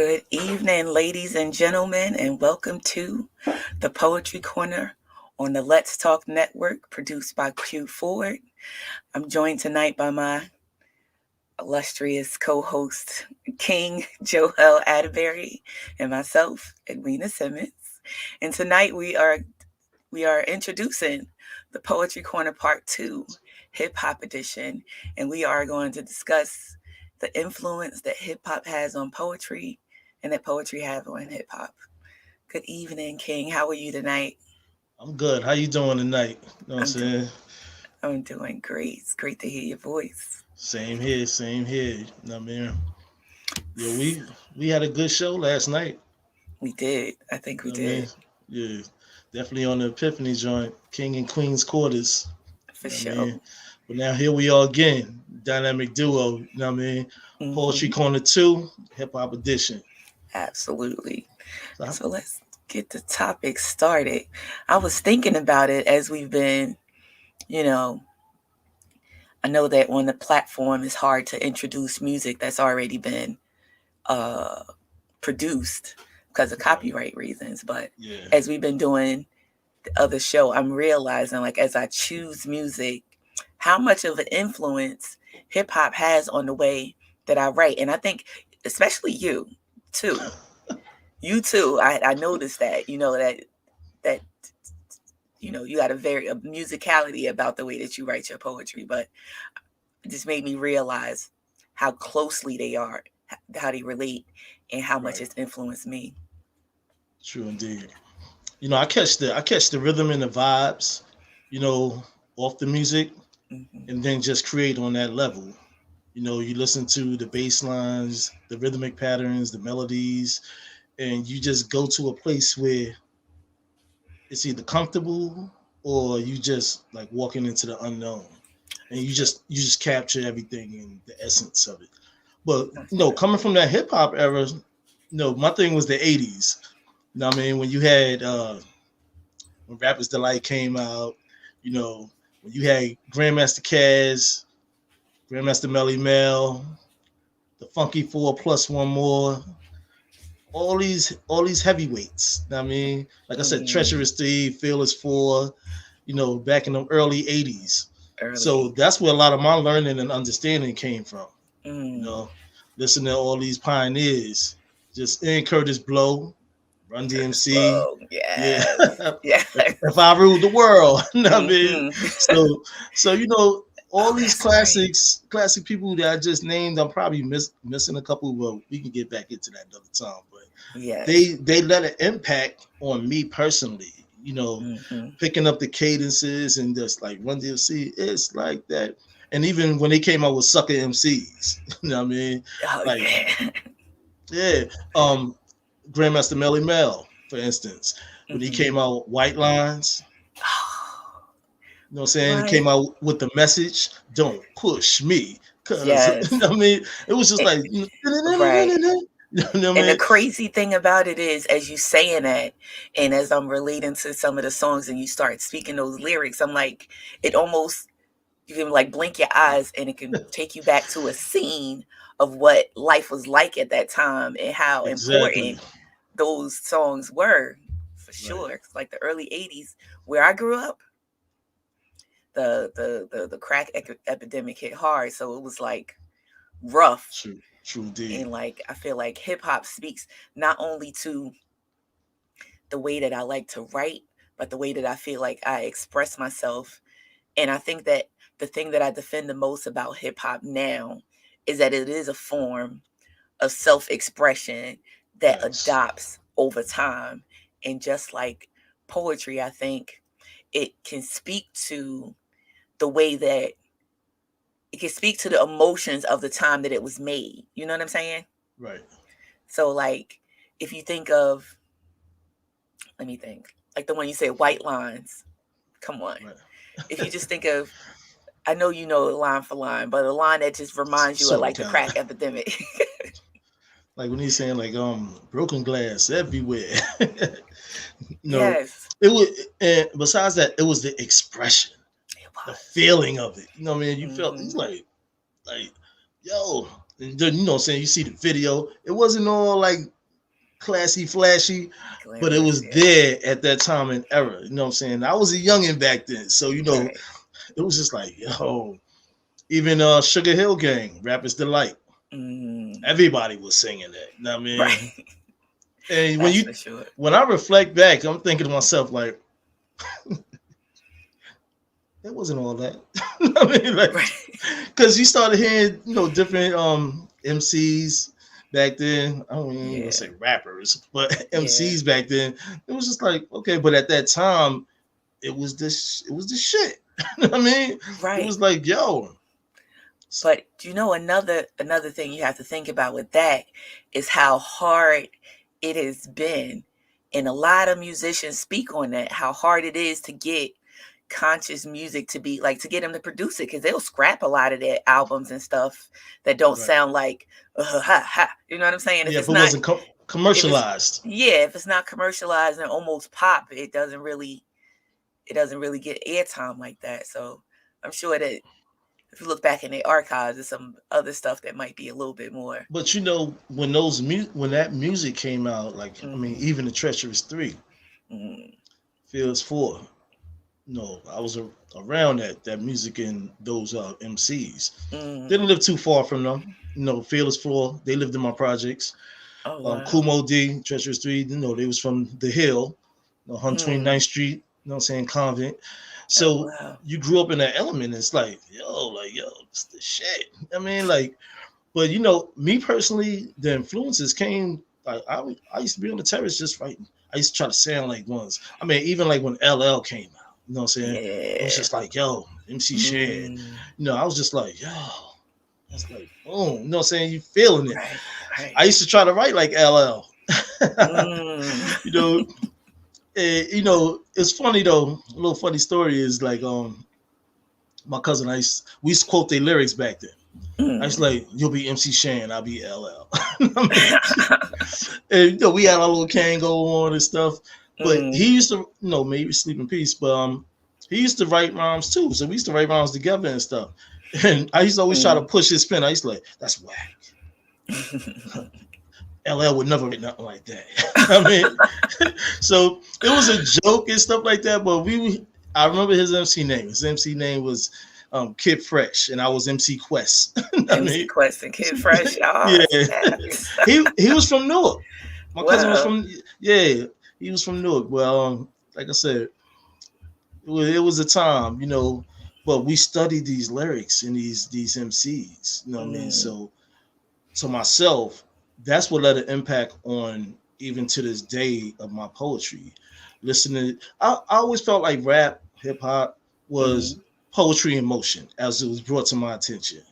Good evening, ladies and gentlemen, and welcome to the Poetry Corner on the Let's Talk Network, produced by Q Ford. I'm joined tonight by my illustrious co-host, King Joel Atterbury, and myself, Edwina Simmons. And tonight we are introducing the Poetry Corner Part 2, Hip Hop Edition, and we are going to discuss the influence that hip hop has on poetry and that poetry have on hip hop. Good evening, King. How are you tonight? I'm good. How you doing tonight? You know what I'm I'm doing saying? I'm doing great. It's great to hear your voice. Same here, same here. You know what I mean? Yeah, we had a good show last night. We did. I think we You know what I mean? did. Yeah. Definitely on the Epiphany joint, King and Queen's quarters. For You know what I sure. mean? But now here we are again, dynamic duo, you know what I mean? Poetry Hmm. Corner 2, Hip Hop Edition. Absolutely. So So let's get the topic started. I was thinking about it as we've been, you know, I know that on the platform it's hard to introduce music that's already been uh, produced because of right. copyright reasons. But Yeah. as we've been doing the other show, I'm realizing, like, as I choose music, how much of an influence hip hop has on the way that I write. And I think, especially too, you too. I noticed that, that you got a musicality about the way that you write your poetry, but it just made me realize how closely they are, how they relate, and how much Right. it's influenced me. True indeed. I catch the rhythm and the vibes, you know, off the music Hmm. and then just create on that level. You know, you listen to the bass lines, the rhythmic patterns, the melodies, and you just go to a place where it's either comfortable or you just like walking into the unknown. And you just capture everything in the essence of it. But coming from that hip hop era, my thing was the 80s. You know what I mean? When you had when Rappers Delight came out, you know, when you had Grandmaster Caz, Grandmaster Melly Mel, the Funky Four plus one more, all these heavyweights. You know what I mean, like I said, Mm, Treacherous Steve, Fearless Four, back in the early '80s. So early. that's where a lot of my learning and understanding came from. You Mm, know, listening to all these pioneers, just in Curtis Blow, Run Curtis DMC, Blow. yeah. Yes. Yeah. if I ruled the world, you know what I mean. Hmm. So all Oh, these that's right. classic people that I just named, I'm probably missing a couple, but we can get back into that another time. But Yes. they let an impact on me personally. Hmm. Picking up the cadences and just like Run DMC, it's like that. And even when they came out with Sucker MCs, you know what I mean? Oh, Like, yeah. yeah, um, Grandmaster Melly Mel, for instance, when he Hmm. came out with White Lines, you know what I'm saying? He What? came out with the message, don't push me. Cause you Yes. know what I mean? It was just It, like right. you know what I And the mean? crazy thing about it is, as you saying that, and as I'm relating to some of the songs and you start speaking those lyrics, I'm like, it almost, you can like blink your eyes and it can take you back to a scene of what life was like at that time and how Exactly. important those songs were, for Right. sure. It's like the early 80s where I grew up, the crack epidemic hit hard. So it was like rough. True. True D. And like, I feel like hip hop speaks not only to the way that I like to write, but the way that I feel like I express myself. And I think that the thing that I defend the most about hip hop now is that it is a form of self expression that Facts. adopts over time. And just like poetry, I think it can speak to the way that it can speak to the emotions of the time that it was made. You know what I'm saying? Right. So, like, if you think of, let me think, like the one you said, white lines. Come on. Right. If you just think of, I know you know line for line, but a line that just reminds you of Sort of like the kind crack of. epidemic. Like when he's saying like broken glass everywhere. no, Yes, it was and besides that, it was the expression, it the was. feeling of it. You know what I mean? You felt he's Hmm. like, yo, And then, you know what I'm saying, you see the video. It wasn't all like classy, flashy, but it Glamorous, was there at that time and era. You know what I'm saying? I was a youngin' back then. So, you know, right. it was just like, yo, even Sugar Hill Gang, Rapper's Delight. Mm, Everybody was singing that. You know what I mean? right. And That's for sure. when I reflect back, I'm thinking to myself, like, it wasn't all that. I mean, like, Right. because you started hearing, you know, different MCs back then. I don't even Yeah. say rappers, but Yeah. MCs back then. It was just like, okay, but at that time, it was the shit. I mean, it Right. was like, yo, But you know, another thing you have to think about with that is how hard it has been, and a lot of musicians speak on that, how hard it is to get conscious music to be like to get them to produce it, because they'll scrap a lot of their albums and stuff that don't right, sound like ha ha. You know what I'm saying? If yeah, it's but not, wasn't if it's commercialized. yeah, if it's not commercialized and almost pop, it doesn't really get airtime like that. So I'm sure that if you look back in the archives, there's some other stuff that might be a little bit more. But you know, when that music came out, like I mean, Mm-hmm, even the Treacherous Three, mm-hmm, Feels Four. No, I was around that music and those MCs. mm-hmm. Didn't live too far from them. You know, Fearless Four, they lived in my projects. Oh wow. Kumo D, Treacherous Three, you know, they was from the Hill, you know, Mm. 129th Street, you know what I'm saying, Convent. Oh So wow. you grew up in that element. It's like, yo, it's the shit. I mean, like, but you know, me personally, the influences came. Like I used to be on the terrace just writing. I used to try to sound like ones. I mean, even like when LL came out, you know what I'm saying? It was Yeah. just like, yo, MC Shan. Mm. You know, I was just like, yo, that's like, boom. You know what I'm saying? You feeling it. Right. Right. I used to try to write like LL. Mm. you know, you know, it's funny though. A little funny story is like, my cousin, we used to quote their lyrics back then. I was Mm. like, you'll be MC Shan, I'll be LL. I mean, and, you know, we had our little Kango on and stuff. But Mm. he used to, you know, maybe sleep in peace, but he used to write rhymes too. So we used to write rhymes together and stuff. And I used to always try to Mm. push his pen. I used to like, that's whack. LL would never write nothing like that. I mean, so it was a joke and stuff like that. But I remember his MC name. His MC name was Kid Fresh, and I was MC Quest. I MC mean, Quest and Kid Fresh. Oh, yeah, snaps. he was from Newark. My cousin was Wow. from yeah, he was from Newark. Well, like I said, it was a time, you know, but we studied these lyrics and these MCs. You know what I mean? Mm. So to myself, that's what led an impact on even to this day of my poetry. Listening, I always felt like rap, hip hop was Mm. poetry in motion as it was brought to my attention.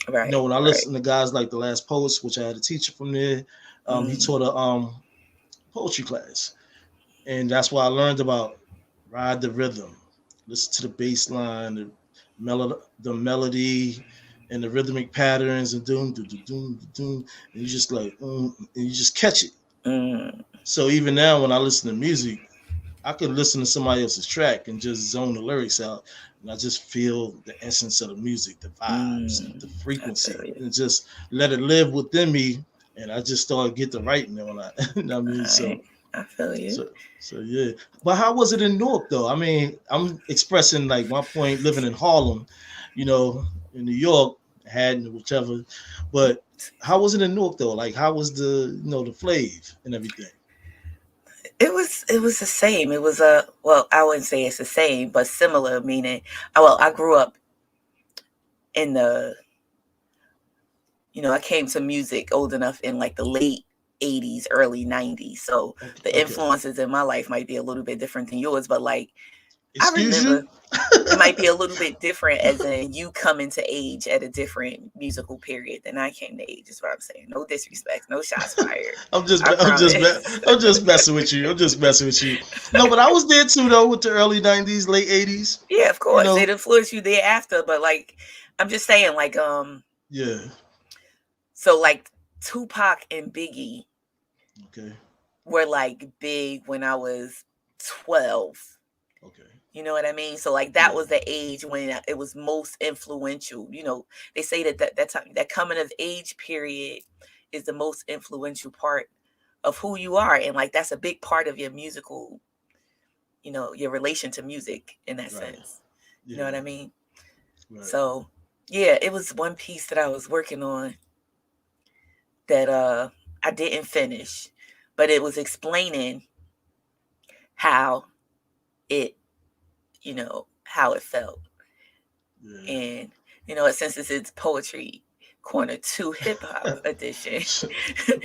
You know, Right. when I Right. listen to guys like the Last Poets, which I had a teacher from there, he Mm. taught a poetry class, and that's why I learned about ride the rhythm, listen to the bass line, the melody, and the rhythmic patterns, and doom, doom, doom, doom, doom, and you just like, and you just catch it. Mm. So even now, when I listen to music, I could listen to somebody else's track and just zone the lyrics out, and I just feel the essence of the music, the vibes, Mm. the I feel frequency, you. and just let it live within me. And I just started get to writing it when you know what I mean? Right. I feel you. So, so yeah. But how was it in Newark though? I mean, I'm expressing like my point living in Harlem, you know, in New York, Manhattan, whichever. But how was it in Newark though? Like, how was the flav and everything? It was the same. It was a well, I wouldn't say it's the same, but similar. Meaning, well, I grew up in the I came to music old enough in like the late 80s, early 90s. So Okay. the Okay. influences in my life might be a little bit different than yours, but like I Excuse remember you? it might be a little bit different as in you coming to age at a different musical period than I came to age, is what I'm saying. No disrespect, no shots fired. I promise. I'm just messing with you. I'm just messing with you. No, but I was there too though with the early '90s, late '80s. Yeah, of You course. It know, influenced you thereafter, but like I'm just saying, like yeah. so like Tupac and Biggie Okay. were like big when I was 12. Okay. You know what I mean? So like that was the age when it was most influential. You know, they say that time, that coming of age period is the most influential part of who you are, and like that's a big part of your musical, you know, your relation to music in that Right. sense. You know Yeah. what I mean? Right. So yeah, it was one piece that I was working on that I didn't finish, but it was explaining how it, you know, how it felt. Yeah. And, you know, since it's Poetry Corner 2 hip hop edition,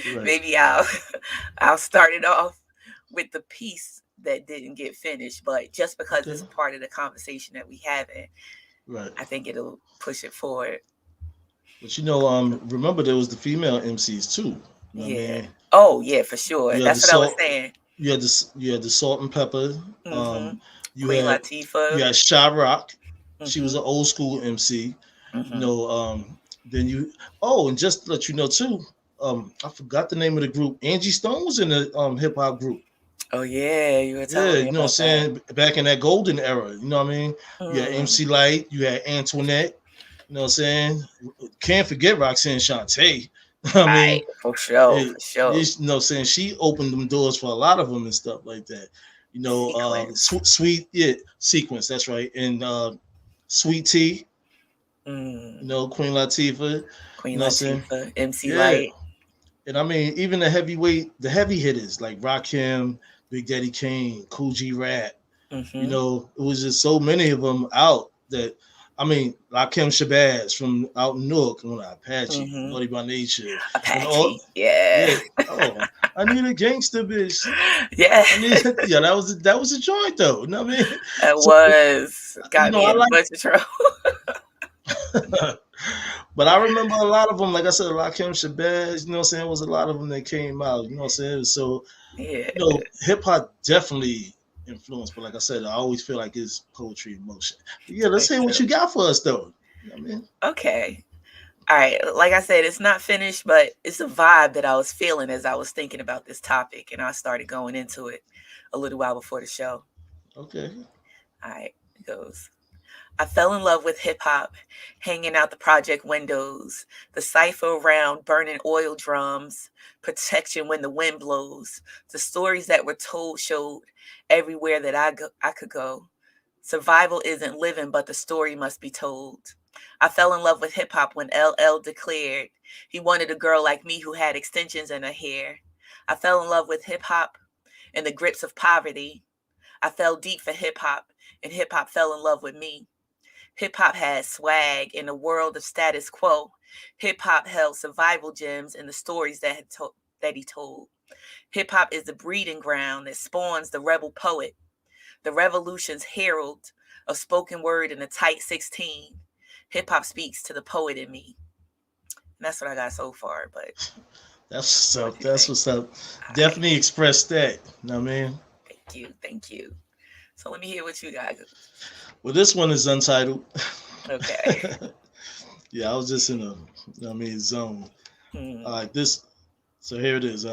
Right. maybe I'll start it off with the piece that didn't get finished, but just because Okay. it's a part of the conversation that we having, Right. I think it'll push it forward. But remember there was the female MCs too. You know what I Yeah. mean? Oh yeah, for sure. You had the That's what I was salt. saying. You had the Salt and Pepper. Mm-hmm. You Queen had Latifah. Shy Rock. She was Mm-hmm. an old school MC. You Mm-hmm. know, then you. Oh, and just to let you know too, I forgot the name of the group. Angie Stone was in the hip hop group. Oh yeah, you were Yeah, telling me you know what I'm about that. saying? Back in that golden era, you know what I mean? You had Mm. MC Light, you had Antoinette, you know what I'm saying? Can't forget Roxanne Shante. I Right, mean, for sure, it, for sure. you know what I'm saying? She opened them doors for a lot of them and stuff like that. You know, Sequence. sweet, yeah, Sequence, that's right. And Sweet Tea, you Mm. know, Queen Latifah, you Queen know what I'm saying? Latifah, MC Yeah. Light. And I mean, even the heavy hitters like Rakim, Big Daddy Kane, Cool G Rap, you Mm-hmm. know, it was just so many of them out that, I mean, Rakim Shabazz from out in Newark, Apache, Mm-hmm. Naughty by Nature, and all, Apache. Yeah. yeah. Oh, I need a gangster bitch. Yeah. I need, yeah, that was a joint though. You know what I mean? It So, was. you Got know, me I in a like, bunch of trouble. but I remember a lot of them. Like I said, Rakim Shabazz, you know what I'm saying? It was a lot of them that came out. You know what I'm saying? So Yeah. you know, hip hop definitely influenced, but like I said, I always feel like it's poetry in motion. But yeah, let's For hear what sure. you got for us though. You know what I mean? Okay. All right. Like I said, it's not finished, but it's a vibe that I was feeling as I was thinking about this topic, and I started going into it a little while before the show. Okay. All right. It goes. I fell in love with hip hop, hanging out the project windows, the cipher around burning oil drums, protection when the wind blows. The stories that were told showed everywhere that I could go. Survival isn't living, but the story must be told. I fell in love with hip hop when LL declared he wanted a girl like me who had extensions in her hair. I fell in love with hip hop in the grips of poverty. I fell deep for hip hop, and hip hop fell in love with me. Hip hop had swag in a world of status quo. Hip hop held survival gems in the stories that he told. Hip hop is the breeding ground that spawns the rebel poet, the revolution's herald of spoken word in a tight 16. Hip hop speaks to the poet in me. And that's what I got so far, but That's what's what up. do you That's think? what's up. All right. Definitely express that. You know what I mean? Thank you. Thank you. So let me hear what you got. Well, this one is untitled. Okay. Yeah, I was just in a, you know what I mean, zone. All Hmm. right, this. So here it is.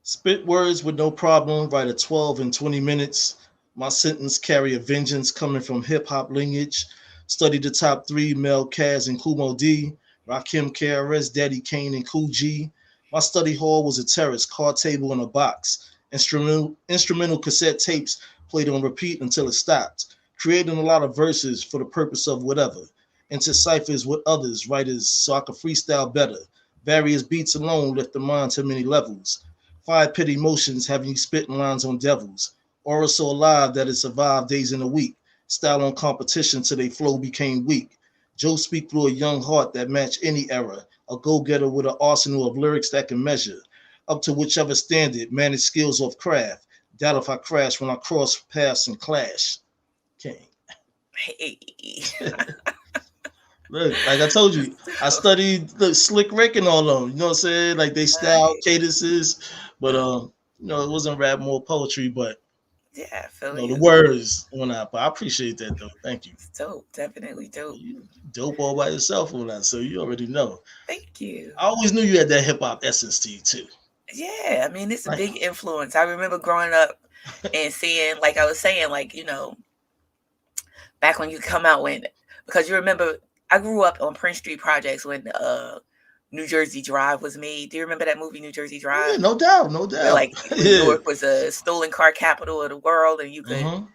Spit words with no problem. Write a 12 in 20 minutes. My sentence carry a vengeance coming from hip hop lineage. Study the top three: Mel Kaz and Kumo D, Rakim KRS, Daddy Kane, and Cool G. My study hall was a terrace, card table, and a box. Instrumental cassette tapes played on repeat until it stopped. Creating a lot of verses for the purpose of whatever. Into ciphers with others, writers, so I could freestyle better. Various beats alone lift the mind to many levels. Five pit emotions having you spitting lines on devils. Aura so alive that it survived days in a week. Style on competition till they flow became weak. Joe speak through a young heart that match any era. A go-getter with an arsenal of lyrics that can measure. Up to whichever standard, manage skills of craft. Doubt if I crash when I cross paths and clash. King. Hey. Look, like I told you, I So, studied the Slick Rick and all of them. You know what I'm saying? Like they style, nice. cadences, but you know, it wasn't rap, more poetry, but Yeah, I you feel know, the you. words went out. But I appreciate that though. Thank you. It's dope. Definitely dope. You dope all by yourself on that, so you already know. Thank you. I always knew you had that hip hop essence to you too. Yeah, I mean, it's a Like, big influence. I remember growing up and seeing, like I was saying, like, you know, back when you come out because you remember I grew up on Prince Street Projects when New Jersey Drive was made. Do you remember that movie, New Jersey Oh, yeah, Drive? no doubt, no Where doubt. like when Yeah. Newark was a stolen car capital of the world, and you could.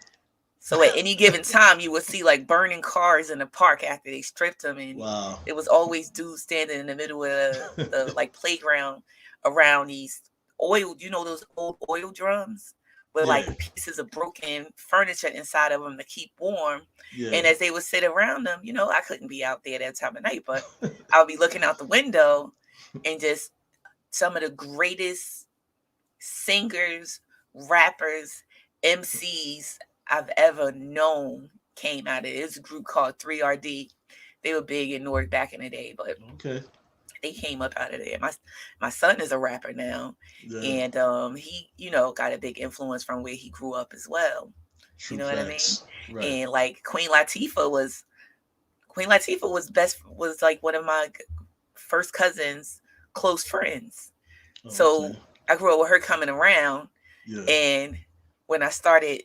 So at any given time, you would see like burning cars in the park after they stripped them, and Wow. it was always dudes standing in the middle of the like playground around these oil, those old oil drums with Yeah. like pieces of broken furniture inside of them to keep warm. Yeah. And as they would sit around them, I couldn't be out there that time of night, but I would be looking out the window and just some of the greatest singers, rappers, MCs I've ever known came out of it. It's a group called 3RD. They were big in Newark back in the day, but okay, they came up out of there. My son is a rapper now, yeah. and he, got a big influence from where he grew up as well. True What I mean? facts. Right. And like Queen Latifah was like one of my first cousins' close friends. Oh, So okay. I grew up with her coming around, Yeah. and when I started,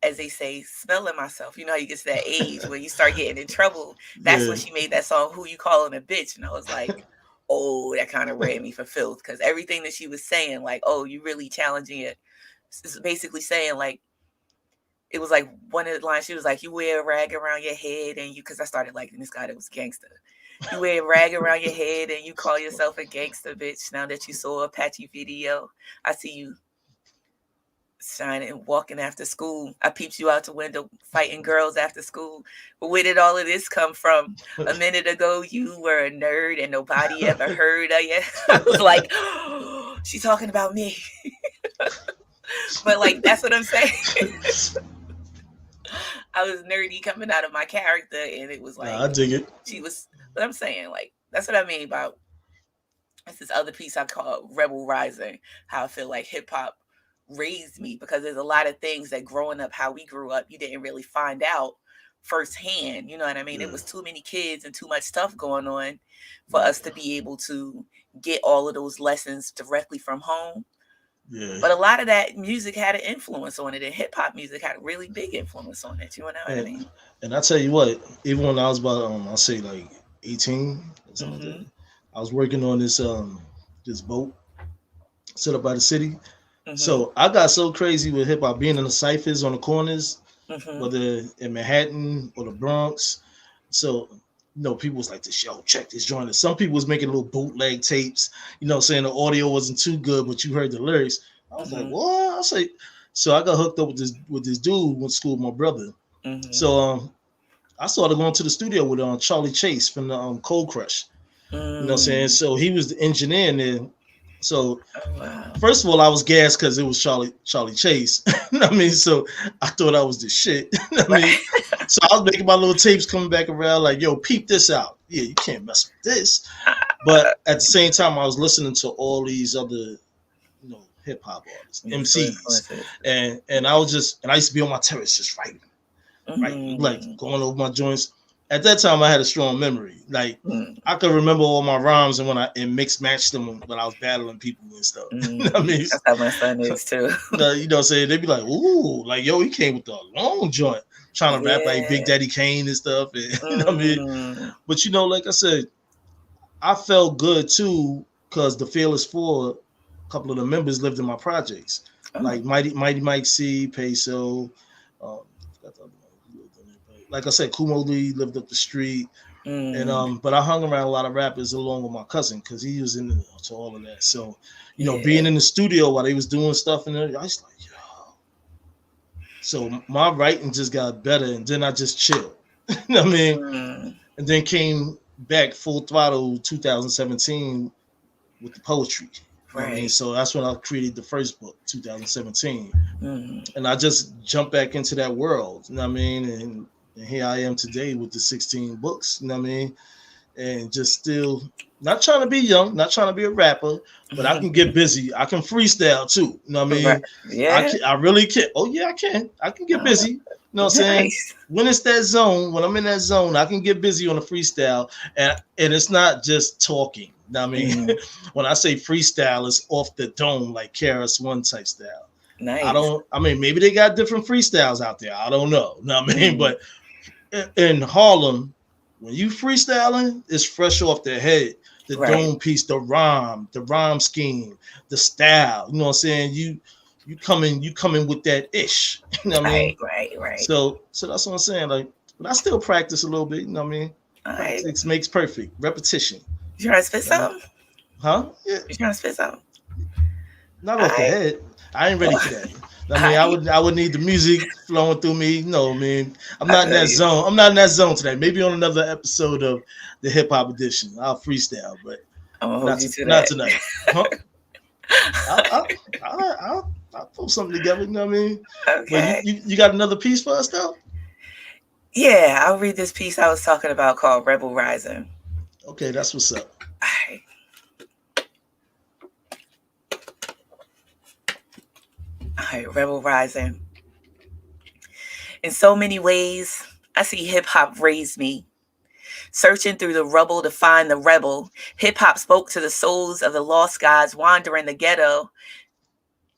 as they say, smelling myself, how you get to that age when you start getting in trouble. That's Yeah. when she made that song, Who You Calling a Bitch? And I was like, oh, that kind of read me for filth, because everything that she was saying, like, oh, you really challenging it. It's basically saying, like, it was like one of the lines, she was like, you wear a rag around your head, and because I started liking this guy that was gangster. You wear a rag around your head and you call yourself a gangster, bitch. Now that you saw Apache video, I see you shining, walking after school. I peeped you out the window, fighting girls after school. But where did all of this come from? A minute ago, you were a nerd and nobody ever heard of you. I was like, oh, she's talking about me. But like, that's what I'm saying. I was nerdy coming out of my character, and it was like, I dig it. She was, but I'm saying, like, that's what I mean about this other piece I call Rebel Rising, how I feel like hip hop raised me, because there's a lot of things that growing up, how we grew up, you didn't really find out firsthand. You know what I mean? Yeah. It was too many kids and too much stuff going on for us to be able to get all of those lessons directly from home. Yeah. But a lot of that music had an influence on it, and hip hop music had a really big influence on it. You know what I mean? And I tell you what, even when I was about, I'll say like 18 or something like that, I was working on this boat set up by the city. So I got so crazy with hip hop, being in the ciphers on the corners, whether in Manhattan or the Bronx. So, people was like, this, yo, check this joint. Some people was making little bootleg tapes, saying the audio wasn't too good, but you heard the lyrics. I was like, what? I was like, so I got hooked up with this dude, went to school with my brother. So I started going to the studio with Charlie Chase from the Cold Crush. You know what I'm saying? So he was the engineer in there. So first of all, I was gassed because it was Charlie Chase. So I thought I was the shit. So I was making my little tapes coming back around like, yo, peep this out. Yeah, you can't mess with this. But at the same time, I was listening to all these other, hip hop artists, MCs. And I used to be on my terrace just writing. Right, like going over my joints. At that time, I had a strong memory. Like I could remember all my rhymes, and when I mix matched them when I was battling people and stuff. That's how my son is too. You know what I'm saying? They'd be like, "Ooh, like yo, he came with the long joint, trying to rap like Big Daddy Kane and stuff." And, you know what I mean? But like I said, I felt good too because the Fearless Four, a couple of the members lived in my projects, like Mighty Mike C, Peso. Like I said, Kumo Lee lived up the street, and but I hung around a lot of rappers along with my cousin because he was into all of that. So, being in the studio while they was doing stuff, and I was like, yo. So my writing just got better, and then I just chilled. You know what I mean? And then came back full throttle 2017 with the poetry. Right. I mean, so that's when I created the first book, 2017, and I just jumped back into that world. You know what I mean? And here I am today with the 16 books, you know what I mean? And just still not trying to be young, not trying to be a rapper, but I can get busy. I can freestyle too, you know what I mean? Yeah. I really can. Oh, yeah, I can. I can get busy. You know what I'm saying? When it's that zone, when I'm in that zone, I can get busy on a freestyle. And it's not just talking. You know what I mean? When I say freestyle, it's off the dome, like KRS-One type style. Nice. Maybe they got different freestyles out there. I don't know. You know what I mean? But in Harlem, when you freestyling, it's fresh off the head. The Right. dome piece, the rhyme scheme, the style. You know what I'm saying? You coming with that ish. You know what I mean? Right. So that's what I'm saying. Like, but I still practice a little bit. You know what I mean? All right. Practice makes perfect. Repetition. You trying to spit You know what I mean? something? Huh? Yeah. You trying to spit something? Not All off the right. head. I ain't ready for that. I All mean, right. I would need the music flowing through me. No, man, I'm I not in feel that you. zone. I'm not in that zone today. Maybe on another episode of the Hip Hop Edition, I'll freestyle, but I'm gonna hold you to not that. tonight. Huh? I'll, I'll, I'll pull something together. You know what I mean? But Okay. you got another piece for us though? Yeah, I'll read this piece I was talking about called Rebel Rising. Okay, that's what's up. All right. All right, Rebel Rising. In so many ways, I see hip hop raise me. Searching through the rubble to find the rebel, hip hop spoke to the souls of the lost gods wandering the ghetto.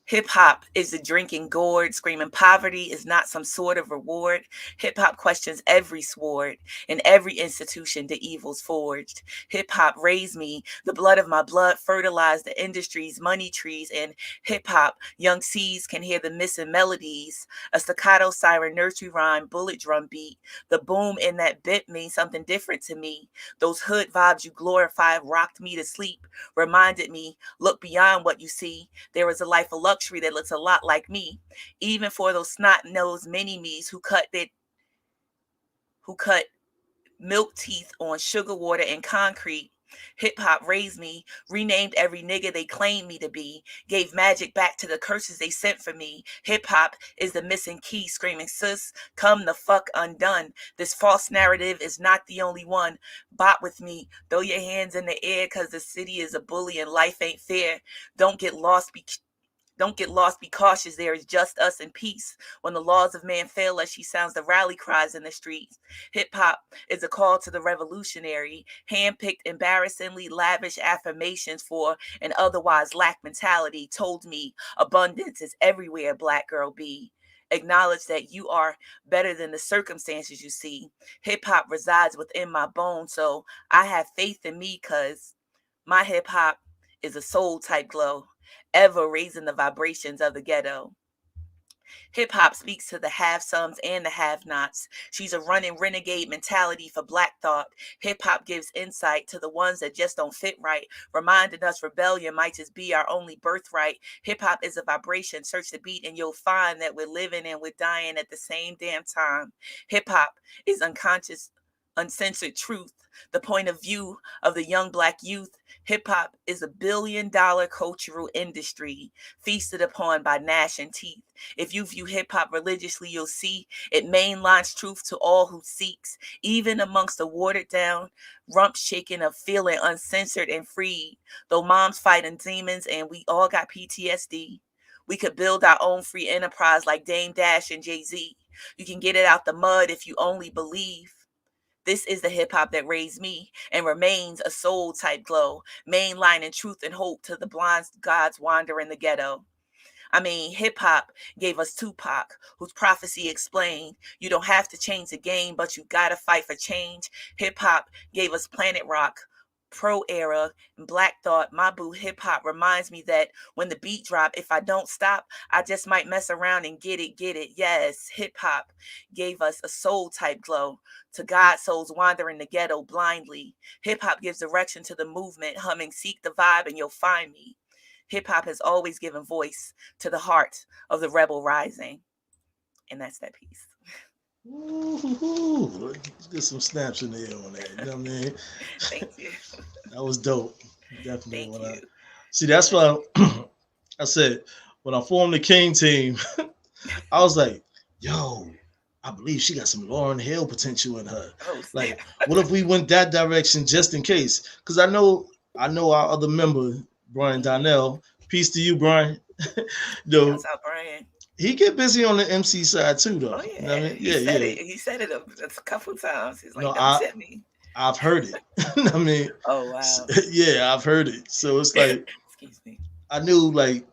Hip hop is the drinking gourd, screaming poverty is not some sort of reward. Hip hop questions every sword, in every institution the evils forged. Hip hop raised me, the blood of my blood fertilized the industry's money trees. And hip hop, young seeds can hear the missing melodies. A staccato siren nursery rhyme, bullet drum beat. The boom in that bit means something different to me. Those hood vibes you glorify rocked me to sleep, reminded me, look beyond what you see. There is a life of luxury that looks a lot like me, even for those snot-nosed mini-me's who cut milk teeth on sugar water and concrete. Hip hop raised me, renamed every nigga they claimed me to be, gave magic back to the curses they sent for me. Hip hop is the missing key, screaming, sis, come the fuck undone. This false narrative is not the only one. Bot with me, throw your hands in the air, cause the city is a bully and life ain't fair. Don't get lost, be cautious. There is just us and peace. When the laws of man fail us, she sounds the rally cries in the streets. Hip hop is a call to the revolutionary, handpicked, embarrassingly lavish affirmations for an otherwise lack mentality. Told me abundance is everywhere, black girl be. Acknowledge that you are better than the circumstances you see. Hip hop resides within my bones, so I have faith in me because my hip hop is a soul type glow, ever raising the vibrations of the ghetto. Hip hop speaks to the have somes and the have nots. She's a running renegade mentality for black thought. Hip hop gives insight to the ones that just don't fit right, reminding us rebellion might just be our only birthright. Hip hop is a vibration. Search the beat and you'll find that we're living and we're dying at the same damn time. Hip hop is unconscious, uncensored truth, the point of view of the young black youth. Hip hop is a $1 billion cultural industry feasted upon by gnashing teeth. If you view hip hop religiously, you'll see it mainlines truth to all who seeks, even amongst the watered down, rump shaking of feeling uncensored and freed. Though moms fighting demons and we all got PTSD, we could build our own free enterprise like Dame Dash and Jay-Z. You can get it out the mud if you only believe. This is the hip hop that raised me and remains a soul type glow, mainlining truth and hope to the blind gods wandering the ghetto. I mean, hip hop gave us Tupac, whose prophecy explained you don't have to change the game, but you gotta fight for change. Hip hop gave us Planet Rock, Pro Era, and Black Thought. My boo hip hop reminds me that when the beat drop, if I don't stop, I just might mess around and get it, get it. Yes, hip hop gave us a soul type glow to God souls wandering the ghetto blindly. Hip hop gives direction to the movement, humming, seek the vibe and you'll find me. Hip hop has always given voice to the heart of the rebel rising. And that's that piece. Ooh, let's get some snaps in there on that. You know what I mean? Thank you. That was dope. Definitely. Thank you. See, that's why I said when I formed the King team, I was like, yo, I believe she got some Lauren Hill potential in her. Oh, Like, what if we went that direction just in case? Because I know our other member, Brian Donnell. Peace to you, Brian. Shouts out Brian. He get busy on the MC side too, though. Oh yeah, You know what I mean? he said it. He said it a couple times. He's like, No, "Don't tip me." I've heard it. I mean, Oh wow. yeah, I've heard it. So it's like Excuse me. I knew like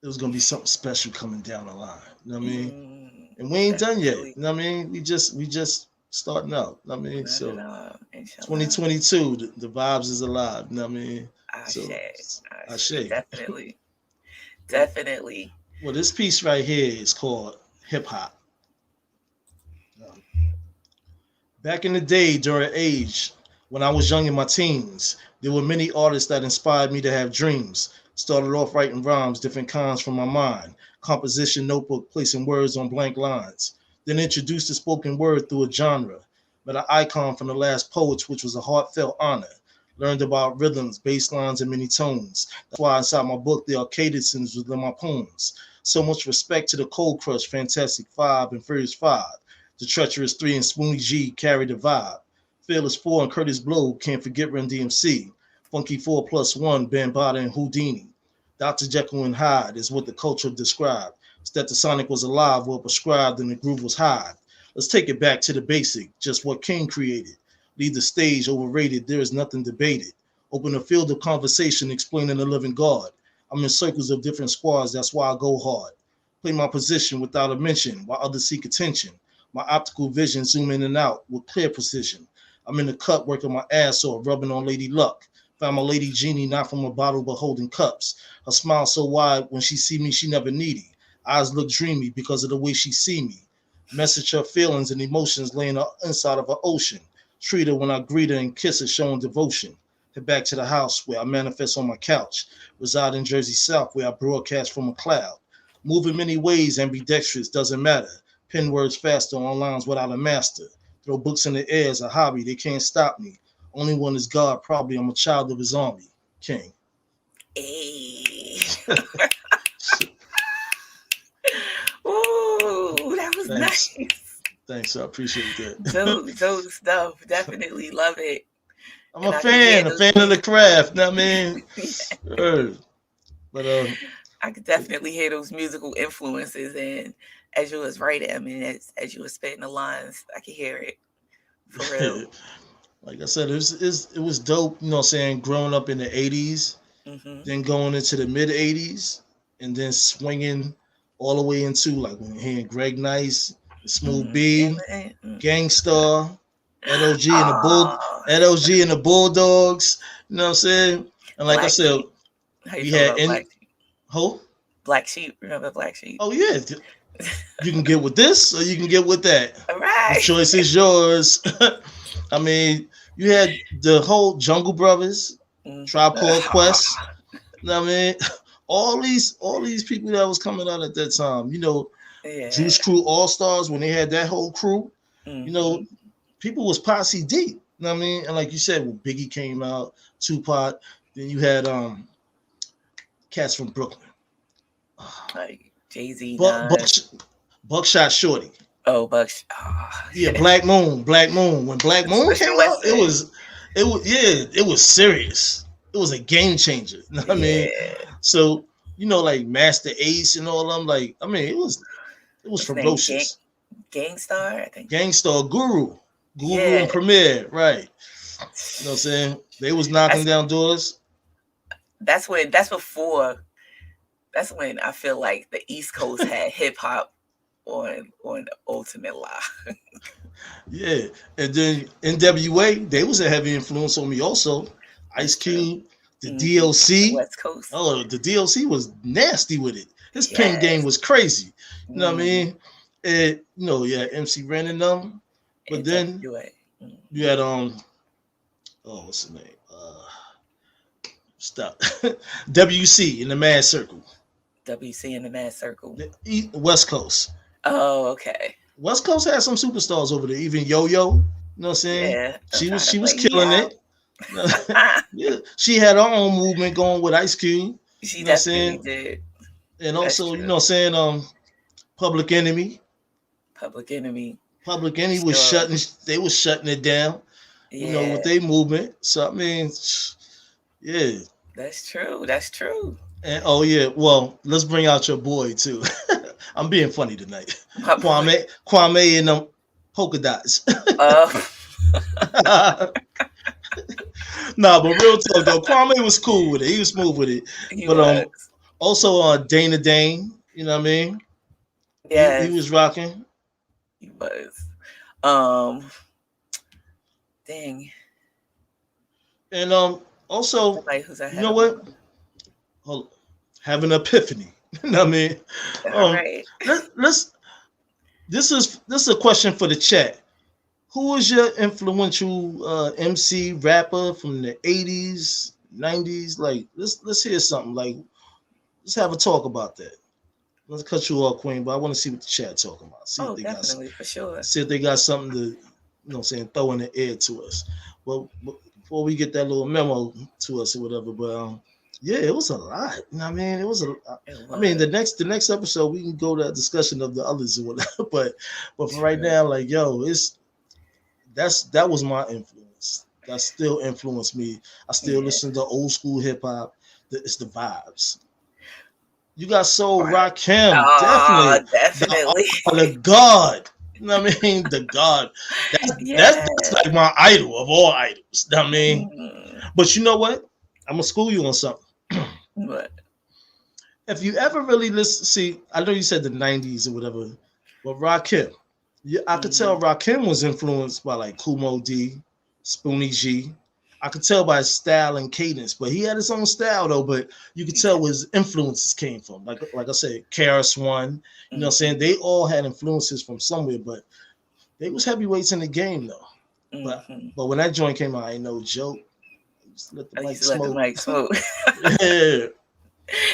there was gonna be something special coming down the line. You know what I mean? And we ain't done yet. Definitely. You know what I mean? We just starting out. I mean, Not at so all. Inshallah. 2022, the vibes is alive. You know what I mean? So Ashe. I Ashe. say, Definitely. Definitely. well, this piece right here is called hip hop. Back in the day, during age, when I was young in my teens, there were many artists that inspired me to have dreams. Started off writing rhymes, different kinds from my mind, composition notebook, placing words on blank lines. Then introduced the spoken word through a genre. Met an icon from the last poets, which was a heartfelt honor. Learned about rhythms, bass lines, and many tones. That's why inside my book, there are cadences within my poems. So much respect to the Cold Crush, Fantastic Five, and Furious Five. The Treacherous Three and Spoonie G carry the vibe. Fearless Four and Curtis Blow can't forget Run DMC. Funky 4+1, Bambaataa and Houdini. Dr. Jekyll and Hyde is what the culture described. Stetsasonic was alive, well prescribed, and the groove was high. Let's take it back to the basic, just what King created. Leave the stage overrated, there is nothing debated. Open a field of conversation explaining the living God. I'm in circles of different squads, that's why I go hard. Play my position without a mention, while others seek attention. My optical vision zoom in and out with clear precision. I'm in the cut working my ass off, rubbing on Lady Luck. Found my Lady Genie not from a bottle but holding cups. Her smile so wide when she see me she never needy. Eyes look dreamy because of the way she see me. Message her feelings and emotions laying her inside of her ocean. Treat her when I greet her and kiss her showing devotion. Head back to the house where I manifest on my couch. Reside in Jersey South where I broadcast from a cloud. Move in many ways, ambidextrous, doesn't matter. Pen words faster on lines without a master. Throw books in the air as a hobby, they can't stop me. Only one is God, probably I'm a child of his army. King. Hey. Ooh, that was Thanks. nice. Thanks, I appreciate that. Dope stuff. Definitely love it. I'm And a I can hear fan those of the craft, know what I mean? Yeah. But I could definitely hear those musical influences, and as you was writing, I mean, as you was spitting the lines, I could hear it for real. like I said, it was dope, you know what I'm saying, growing up in the 80s, Hmm. then going into the mid 80s, and then swinging all the way into like when hearing Greg Nice, Smooth B, Gangstar, LOG and the Bull, Oh, LOG and the Bulldogs, you know what I'm saying? And like I Black said, Sheep. How you we feel had about Black Sheep? Ho? Black Sheep. Remember Black Sheep? Oh yeah. You can get with this or you can get with that. All The right. choice is yours. I mean, you had the whole Jungle Brothers, Tribe Called Quest. You know what I mean? All these people that was coming out at that time, you know, Yeah. Juice Crew All Stars when they had that whole crew, you know, people was posse deep. You know what I mean? And like you said, when Biggie came out, Tupac, then you had cats from Brooklyn. Like Jay-Z, Buck, Buck, Nas. Buckshot Shorty. Oh, Bucks. Oh. Yeah, Black Moon. When Black Moon came out, it was serious. It was a game changer. You know what I mean? So, you know, like Master Ace and all of them, like, I mean, it was ferocious. Gangstar, I think. Gangstar, Guru and Premier, right. You know what I'm saying? They was knocking down doors. That's when I feel like the East Coast had hip hop on Ultimate Lie. Yeah. And then NWA, they was a heavy influence on me also. Ice Cube, the DLC. West Coast. Oh, the DLC was nasty with it. His pen game was crazy. You know what I mean? And you know, yeah, MC Ren and them. But then you had what's the name? Stop. WC in the Mad Circle. WC in the Mad Circle. The West Coast. Oh, okay. West Coast had some superstars over there. Even Yo Yo. You know what I'm saying? Yeah. She was killing it. Yeah, she had her own movement going with Ice Cube. She definitely did. And also, you know what I'm saying, Public Enemy. Public Enemy was shutting it down. Yeah. You know, with their movement. So I mean, yeah. That's true. And oh yeah, well, let's bring out your boy too. I'm being funny tonight. Kwame and them polka dots. Nah, but real talk though, Kwame was cool with it. He was smooth with it. But also Dana Dane, you know what I mean? Yeah, he was rocking. He was. Um, dang, And also, somebody who's you ahead know of me. what? Hold have an epiphany. You know what I mean? All Um, right. let's. This is a question for the chat. Who was your influential MC rapper from the 80s, 90s? Like, let's hear something. Like, let's have a talk about that. Let's cut you off, Queen, but I want to see what the chat talking about. See if Oh, they got definitely, for sure. see if they got something to, throw in the air to us. But before we get that little memo to us or whatever, but yeah, it was a lot. You know what I mean, it was a. It I mean, was the next episode we can go to a discussion of the others or whatever. But for right true. now, like yo, that was my influence. That still influenced me. I still Yeah, listen to old school hip hop. It's the vibes. You got Soul right. Rakim, Oh, definitely definitely. the God. You know what I mean? The God. That's Yeah. like my idol of all idols. You know what I mean? Mm, But you know what? I'm gonna school you on something. but If you ever really listen, see, I know you said the '90s or whatever, but Rakim, yeah, I could tell mhm. Rakim was influenced by like Kumo D, Spoonie G. I could tell by his style and cadence, but he had his own style though. But you could tell Yeah. where his influences came from. Like I said, Karis One, you know what I'm saying? Mhm. They all had influences from somewhere, but they was heavyweights in the game though. But Mhm. but when that joint came out, ain't no joke. Just let the I used mic to let the smoke. mic smoke. Yeah.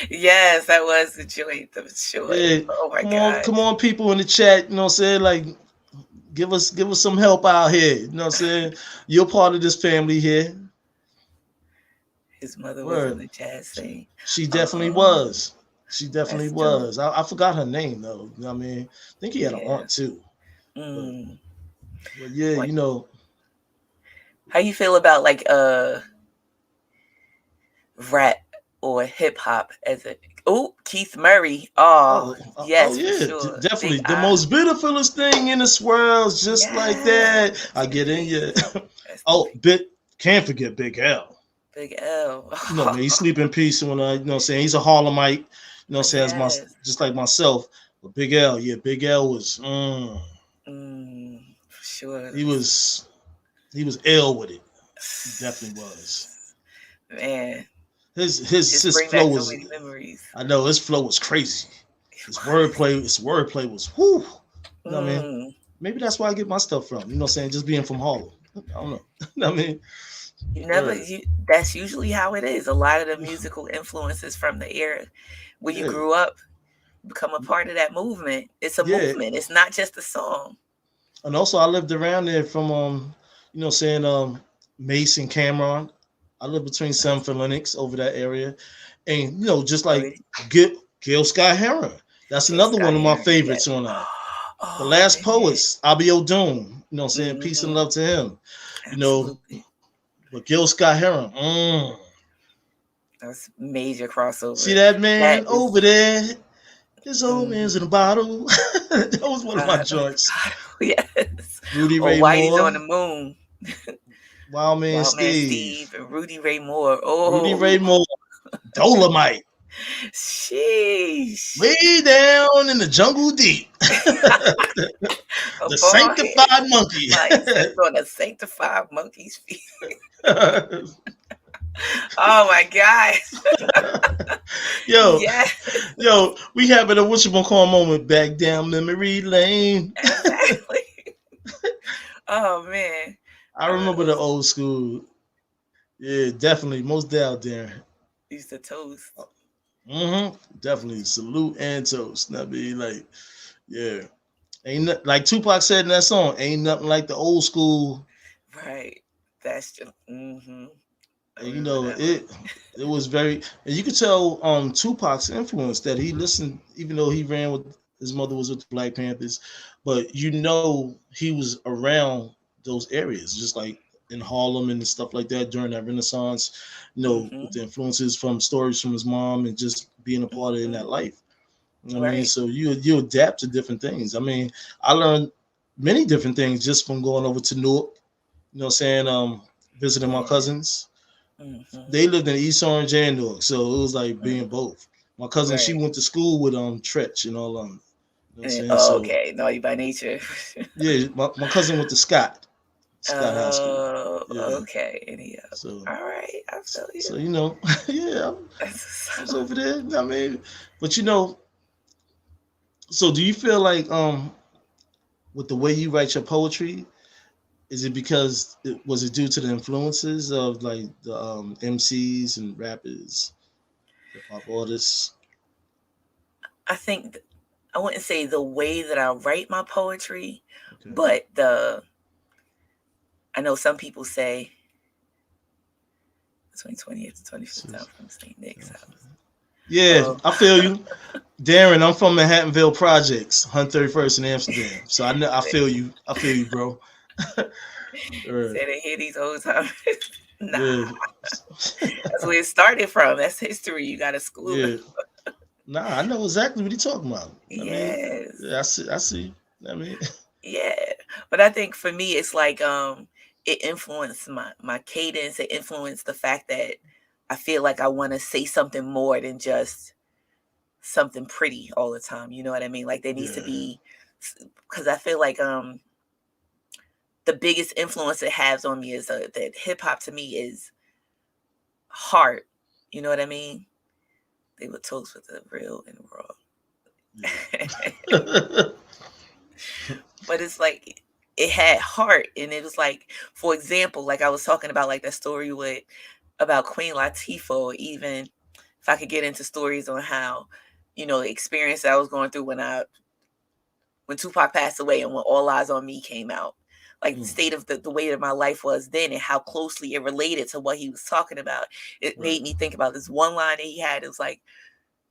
Yes, that was the joint. That was short. Yeah. Oh my Come gosh. on, people in the chat, you know what I'm saying? Like give us some help out here. You know what I'm saying? You're part of this family here. His mother was in Word. the jazz scene. She definitely Oh, was. She definitely that's dope. was. I forgot her name though. You know what I mean? I think he had an Yeah. aunt too. But Mm. but yeah, Like, you know, how you feel about like rap or hip hop as a Keith Murray. Oh, oh yes, for yeah, sure. Big definitely. The I. most beautifulest thing in this world is just like Yes. that. I Rest in get in you. peace. Rest in Oh, peace. can't forget Big L. Big L. You know, man, he sleep in peace when you know what I'm saying, he's a Harlemite, you know what I'm saying, as my Yes. just like myself. But Big L, yeah, Big L was For sure. he was he was ill with it. He definitely was. Man, just His bring flow back so was many memories. I know his flow was crazy. His wordplay was whoo. You know what I mean? Mm. Maybe that's where I get my stuff from. You know what I'm saying? Just being from Harlem. I don't know. You know what I mean? Word. That's usually how it is. A lot of the musical influences from the era where you Yeah. grew up become a part of that movement. It's a Yeah. movement. It's not just a song. And also I lived around there from you know what I'm saying, Mace and Cameron. I live between Nice. Seventh and Lennox over that area. And you know, just like Already. Gil Scott Heron. That's Gil another Scott one of my Heron. Yeah. favorites on The Oh Last man. Poets, Abi O'Doon. You know what I'm saying? Peace and Hmm. love to him. You know, Absolutely. but Gil Scott Heron. That's major See crossover. that That man is over there? His old man's in a mhm. bottle. That was one of my joints. Yes. Rudy Or Ray Whitey's on Moore, the Moon. Wild Man Wild Man Steve, Steve and Rudy Ray Moore. Rudy Ray Oh, Moore, Dolomite, sheesh. way down in the jungle deep. A The bald head. sanctified monkey. Like stepped on a sanctified monkey's feet. Oh my God. yo, Yes, we having a whatchamacall moment back down memory lane. exactly. Oh man. I I remember the was old school. Yeah, definitely. Most doubt there. used to toast. Definitely. Salute and toast. I mean, like, yeah. Like Tupac said in that song, ain't nothing like the old school. Right. That's just I And you remember know, that one. it was very and you could tell Tupac's influence that he listened, even though he ran with his mother was with the Black Panthers, but you know he was around those areas, just like in Harlem and stuff like that during that Renaissance, you know, with Hmm. the influences from stories from his mom and just being a part of in Hmm. that life. I mean, Right. so you adapt to different things. I mean, I learned many different things just from going over to Newark, you know what I'm saying, visiting my Yeah. cousins. Hmm. They lived in East Orange and Newark, so it was like being both. My cousin, she Right. went to school with Tretch and all You know what I'm saying? Oh, So okay. Naughty by nature. yeah, my cousin went to Scott High School. Oh, Yeah. okay. Any So all right. I feel you. so you know, yeah, I was That's over there. I mean, but you know, so do you feel like with the way you write your poetry, is it because was it due to the influences of like the MCs and rappers, hip hop artists? I think I wouldn't say the way that I write my poetry, Okay. but I know some people say between 20th to 25th So, time from St. Nick's house. yeah, I feel you. Darren, I'm from Manhattanville Projects, 131st in Amsterdam. So I feel you. I feel you, bro. Say they hear these old time. Nah, Yeah. that's where it started from. That's history. You got to school it. Yeah. Nah, I know exactly what you're talking about. I mean, Yes. yeah, I see. I mean, Yeah. But I think for me it's like it influenced my cadence. It influenced the fact that I feel like I want to say something more than just something pretty all the time. You know what I mean? Like there needs to yeah, be, because I feel like the biggest influence it has on me is that hip hop to me is heart. You know what I mean? They were toast with the real and raw. yeah. But it's like it had heart, and it was like, for example, like I was talking about, like that story with about Queen Latifah, or even if I could get into stories on how, the experience that I was going through when Tupac passed away and when All Eyes on Me came out. Like the Mm, state of the way that my life was then and how closely it related to what he was talking about. It right. made me think about this one line that he had. It was like,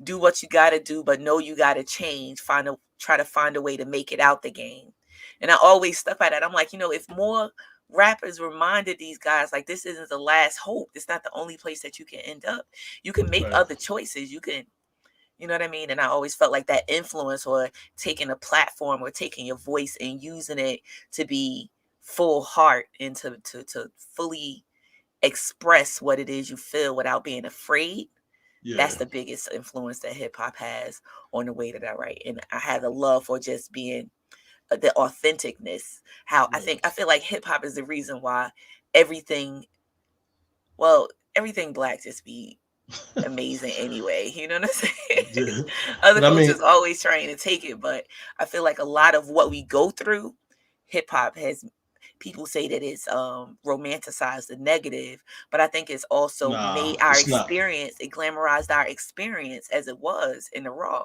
do what you gotta do, but know you gotta change. Try to find a way to make it out the game. And I always stuck by that. I'm like, if more rappers reminded these guys like this isn't the last hope. It's not the only place that you can end up. You can make Right. other choices. You know what I mean? And I always felt like that influence, or taking a platform or taking your voice and using it to be full heart and to fully express what it is you feel without being afraid. Yeah. That's the biggest influence that hip hop has on the way that I write. And I have a love for just being the authenticness. How Right. I feel like hip hop is the reason why everything, well, everything black just be amazing anyway. You know what I'm saying? Yeah. Other But I mean, cultures always trying to take it, but I feel like a lot of what we go through, hip hop has, people say that it's romanticized the negative, but I think it's also nah, made our it's not. experience, it glamorized our experience as it was in the raw.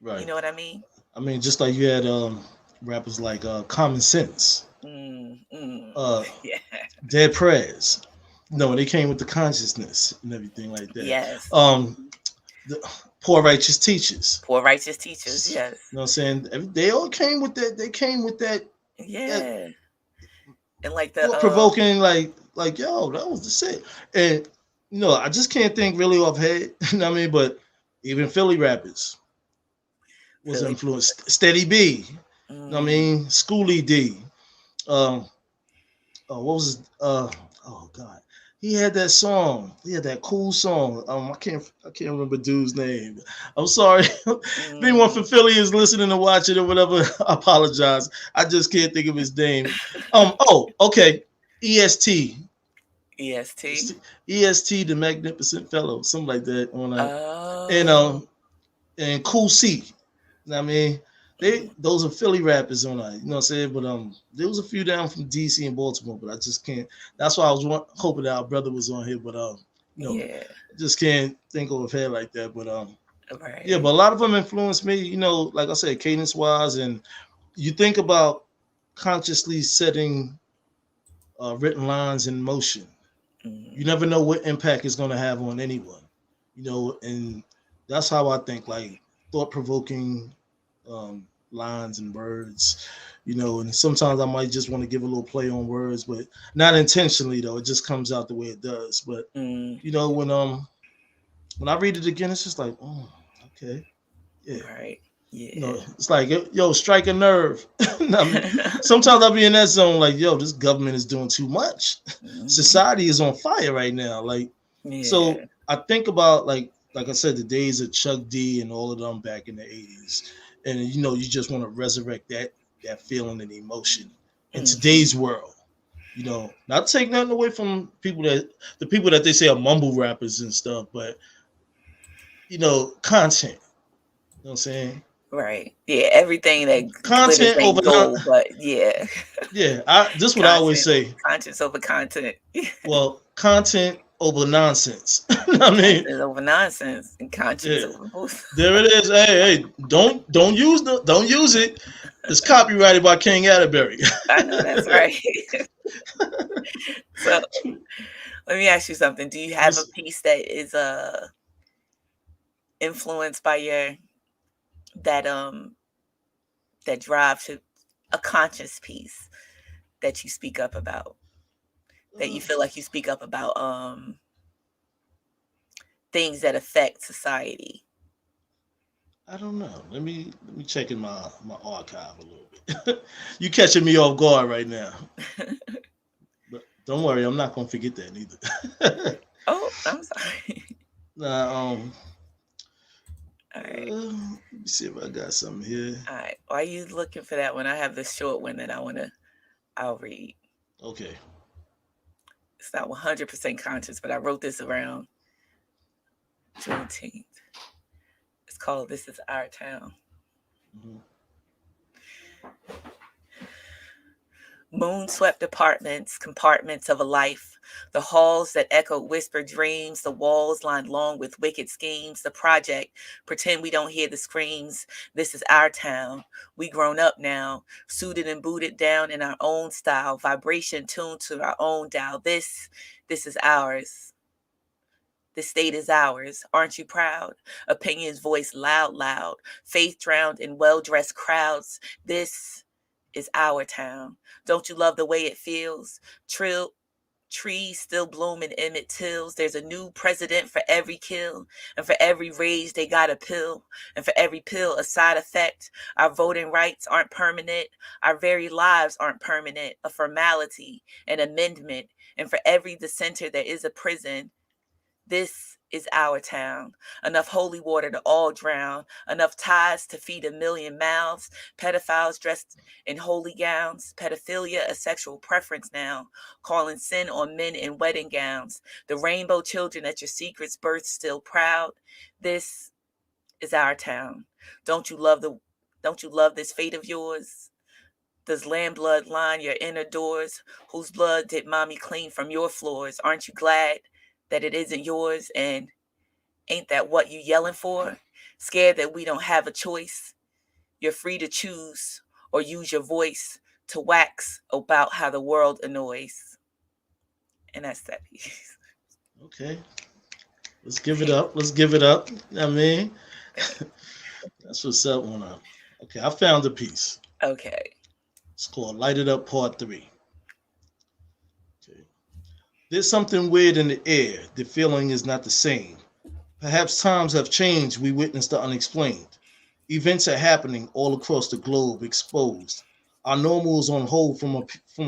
You Right. know what I mean? I mean, just like you had rappers like Common Sense, Mm, mm. uh, Yeah. Dead Prez. No, they came with the consciousness and everything like that. Yes. The Poor Righteous Teachers. Poor righteous teachers. Yes. You know what I'm saying? They all came with that. They came with that Yeah. And like the thought provoking, like yo, that was the shit. And I just can't think really off head. You know what I mean? But even Philly rappers was Philly. influenced. Steady B. You know what I Mm, mean? Schoolie D. Um, what was his, oh god, he had that song. He had that cool song. I can't remember dude's name. I'm sorry. If anyone from mm. Philly is listening or watching or whatever, I apologize. I just can't think of his name. Oh, okay. EST. EST. EST, the Magnificent Fellow, something like that. And Oh. and Cool C. I mean, Mm, those are Philly rappers on that. You know what I'm saying? But there was a few down from DC and Baltimore, but I just can't. That's why I was hoping that our brother was on here, but yeah. I just can't think of a head like that. But yeah, but Right. a lot of them influenced me. Like I said, cadence wise, and you think about consciously setting written lines in motion. You Mm, never know what impact it's going to have on anyone. And that's how I think. Like thought provoking lines and words, and sometimes I might just want to give a little play on words, but not intentionally though. It just comes out the way it does. But mm. when I read it again, it's just like, oh, okay, yeah. Right. Yeah. It's like, yo, strike a nerve. I mean, sometimes I'll be in that zone, like, yo, this government is doing too much. Mhm. Society is on fire right now. Like, so Yeah. I think about like I said, the days of Chuck D and all of them back in the 80s. and you just want to resurrect that feeling and emotion in Mhm. today's world. Not take nothing away from the people that they say are mumble rappers and stuff, but content. You know what I'm saying? Right. Yeah, everything that glitters Content over ain't non. gold, but yeah. Yeah, this what I always Content, say. conscience over content. Well, content over nonsense. I mean, Content over nonsense and conscience yeah, over both. there it is. Hey, don't use it. It's copyrighted by King Atterbury. I know that's right. So let me ask you something. Do you have a piece that is influenced by your that that drive to a conscious piece that you speak up about? That you feel like you speak up about things that affect society? I don't know. Let me check in my archive a little bit. You catching me off guard right now, but don't worry, I'm not gonna forget that neither. Oh, I'm sorry. Nah, All right. let me see if I got something here. All right. Why are you looking for that one? I have this short one that I'll read. Okay. It's not 100% conscious, but I wrote this around Juneteenth. It's called This Is Our Town. Mhm. Moon swept apartments, compartments of a life. The halls that echoed whispered dreams, the walls lined long with wicked schemes. The project, pretend we don't hear the screams. This is our town. We grown up now, suited and booted down in our own style, vibration tuned to our own dial. This is ours. This state is ours. Aren't you proud? Opinions voiced loud, loud. Faith drowned in well dressed crowds. This is our town. Don't you love the way it feels? Trees still bloom in Emmett Tills. There's a new president for every kill. And for every rage, they got a pill. And for every pill, a side effect. Our voting rights aren't permanent. Our very lives aren't permanent. A formality, an amendment. And for every dissenter, there is a prison. This is our town. Enough holy water to all drown. Enough ties to feed a million mouths. Pedophiles dressed in holy gowns. Pedophilia a sexual preference now. Calling sin on men in wedding gowns. The rainbow children at your secrets birth still proud. This is our town. Don't you love the don't you love this fate of yours? Does lamb blood line your inner doors? Whose blood did mommy clean from your floors? Aren't you glad that it isn't yours? And ain't that what you yelling for? Scared that we don't have a choice? You're free to choose or use your voice to wax about how the world annoys. And that's that piece. Okay. Let's give it up. Let's give it up. I mean, that's what's up on up. Okay, I found a piece. Okay. It's called Light It Up Part 3. Okay. There's something weird in the air. The feeling is not the same. Perhaps times have changed. We witness the unexplained. Events are happening all across the globe, exposed. Our normal is on hold from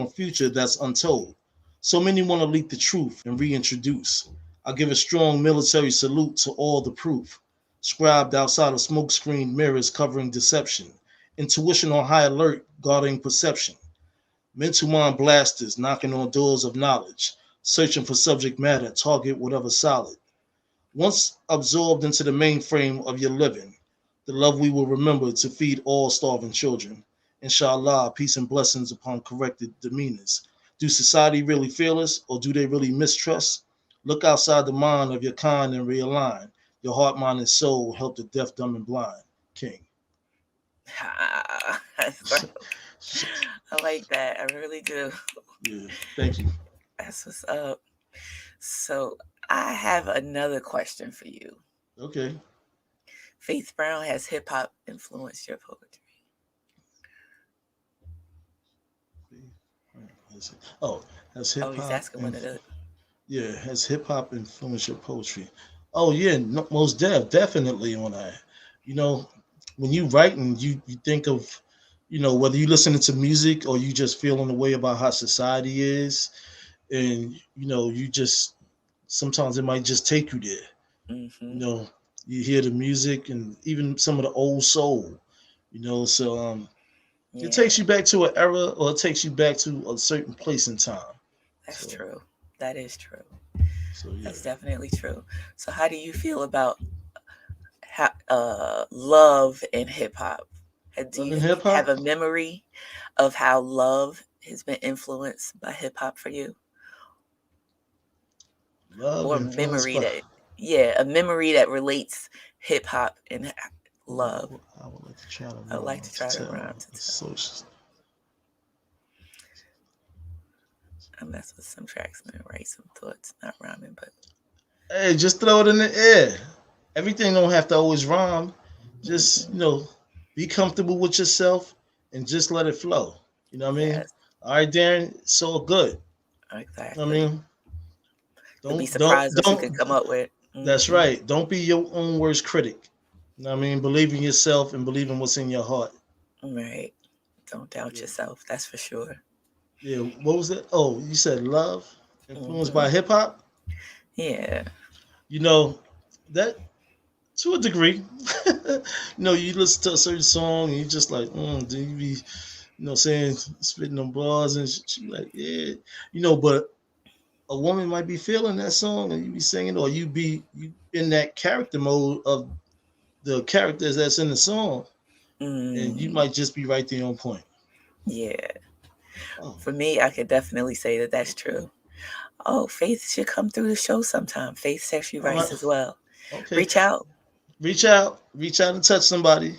a future that's untold. So many want to leak the truth and reintroduce. I give a strong military salute to all the proof. Scribed outside of smokescreen mirrors covering deception. Intuition on high alert, guarding perception. Mental mind blasters knocking on doors of knowledge. Searching for subject matter, target whatever solid. Once absorbed into the mainframe of your living, the love we will remember to feed all starving children. Inshallah, peace and blessings upon corrected demeanors. Do society really feel us, or do they really mistrust? Look outside the mind of your kind and realign. Your heart, mind, and soul help the deaf, dumb, and blind. King. I like that. I really do. Yeah, thank you. That's what's up. So I have another question for you. Okay. Faith Brown, has hip hop influenced your poetry? Oh, has hip Oh, he's hop asking one of the. yeah, has hip hop influenced your poetry? Oh yeah, no, most definitely on that. You know, when you write and you think of, whether you listening to music or you just feeling the way about how society is, and you just sometimes it might just take you there. You Mm-hmm. know, you hear the music and even some of the old soul. So Yeah, it takes you back to an era, or it takes you back to a certain place in time. that's So true. That is true. so yeah. That's definitely true. So, how do you feel about love in hip hop? Do Love you and hip have hop, a memory of how love has been influenced by hip hop for you, love or influenced memory by. that, yeah, a memory that relates hip hop and Hold on, love? I would like to try to I would like rhyme to to try to rhyme tell. to tell. Associate. I mess with some tracks and then write some thoughts, not rhyming, but Hey, just throw it in the air. Everything don't have to always rhyme. Just, hmm, be comfortable with yourself and just let it flow. You know what I mean? yes, All right, Darren, it's all good. I exactly. mean, You'll be don't don't surprised what you could don't come up with. that's Hmm. right. Don't be your own worst critic. You know what I mean? Believe in yourself and believe in what's in your heart. Right. Don't doubt Yeah. yourself. That's for sure. Yeah. What was it? Oh, you said love influenced Hmm. by hip hop? Yeah. You know, that to a degree. You listen to a certain song and you just like, do you be, saying, spitting them bars and she be like, yeah, but a woman might be feeling that song and you be singing, or you in that character mode of the characters that's in the song, and you Mm, might just be right there on point. yeah. Oh, For me, I could definitely say that that's true. Oh, Faith should come through the show sometime. Faith says she all writes right, as well. okay. Reach out. Reach out and touch somebody.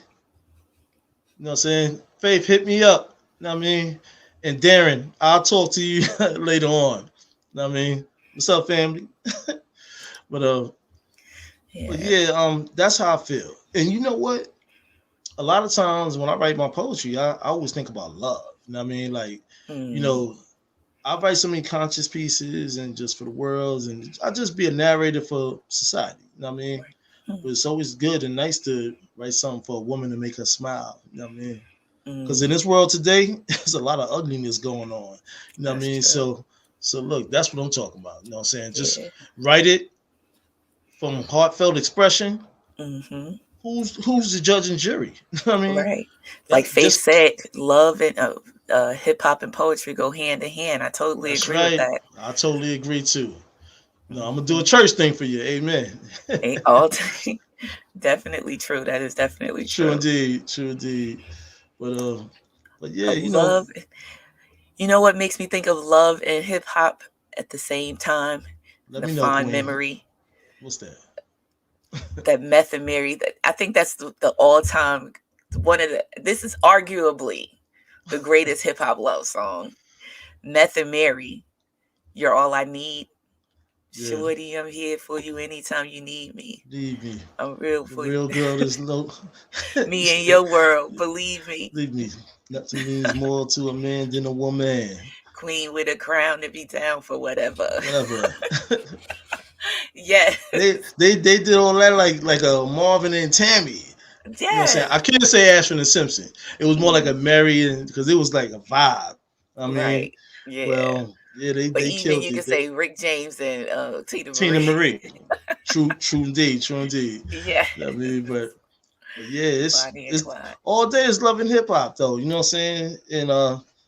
What I'm saying? Faith, hit me up. What I mean? And Darren, I'll talk to you later on. What I mean? What's up, family? But Yeah. yeah, that's how I feel. And you know what? A lot of times when I write my poetry, I always think about love. You know what I mean? Like, you Mm, know, I write so many conscious pieces and just for the world, and I just be a narrator for society. You know what I mean? mm, But it's always good and nice to write something for a woman to make her smile. You know what I mean? Because in mm. this world today, there's a lot of ugliness going on. You know what I That's mean? true. So look, that's what I'm talking about. You know what I'm saying? Just Yeah. write it from heartfelt expression. Mm-hmm. Who's the judge and jury? You know what I mean? Right. Like That Faith just said, love and hip hop and poetry go hand in hand. I totally that's agree with right. that. I totally agree too. No, I'm gonna do a Hmm. church thing for you. Amen. Ain't all definitely true. That is definitely True true. indeed. True indeed. But but yeah, Love. You know what makes me think of love and hip hop at the same time? let The me know, fond Queen. memory What's that? that Meth and Mary. That I think that's the all time one of the. This is arguably the greatest hip hop love song. Meth and Mary. You're all I need. Yeah. Shorty, I'm here for you anytime you need me. Leave me. I'm real The for you. real girl is no. You Me in said, your world, believe me. leave me. Nothing means more to a man than a woman. Queen with a crown to be down for whatever. Whatever. Yes. They did all that like a Marvin and Tammy. You know what I'm saying? Yes. I couldn't say Ashford and Simpson. It was more like a Mhm. Mary, and because it was like a vibe. I mean, Right. Yeah. well, yeah, But they even killed you could it. say Rick James and Tina Tina Marie. Marie, true indeed, true indeed. Yes. I mean, but yeah, it's Bonnie and it's Clyde. all day is loving hip hop though. You know what I'm saying? And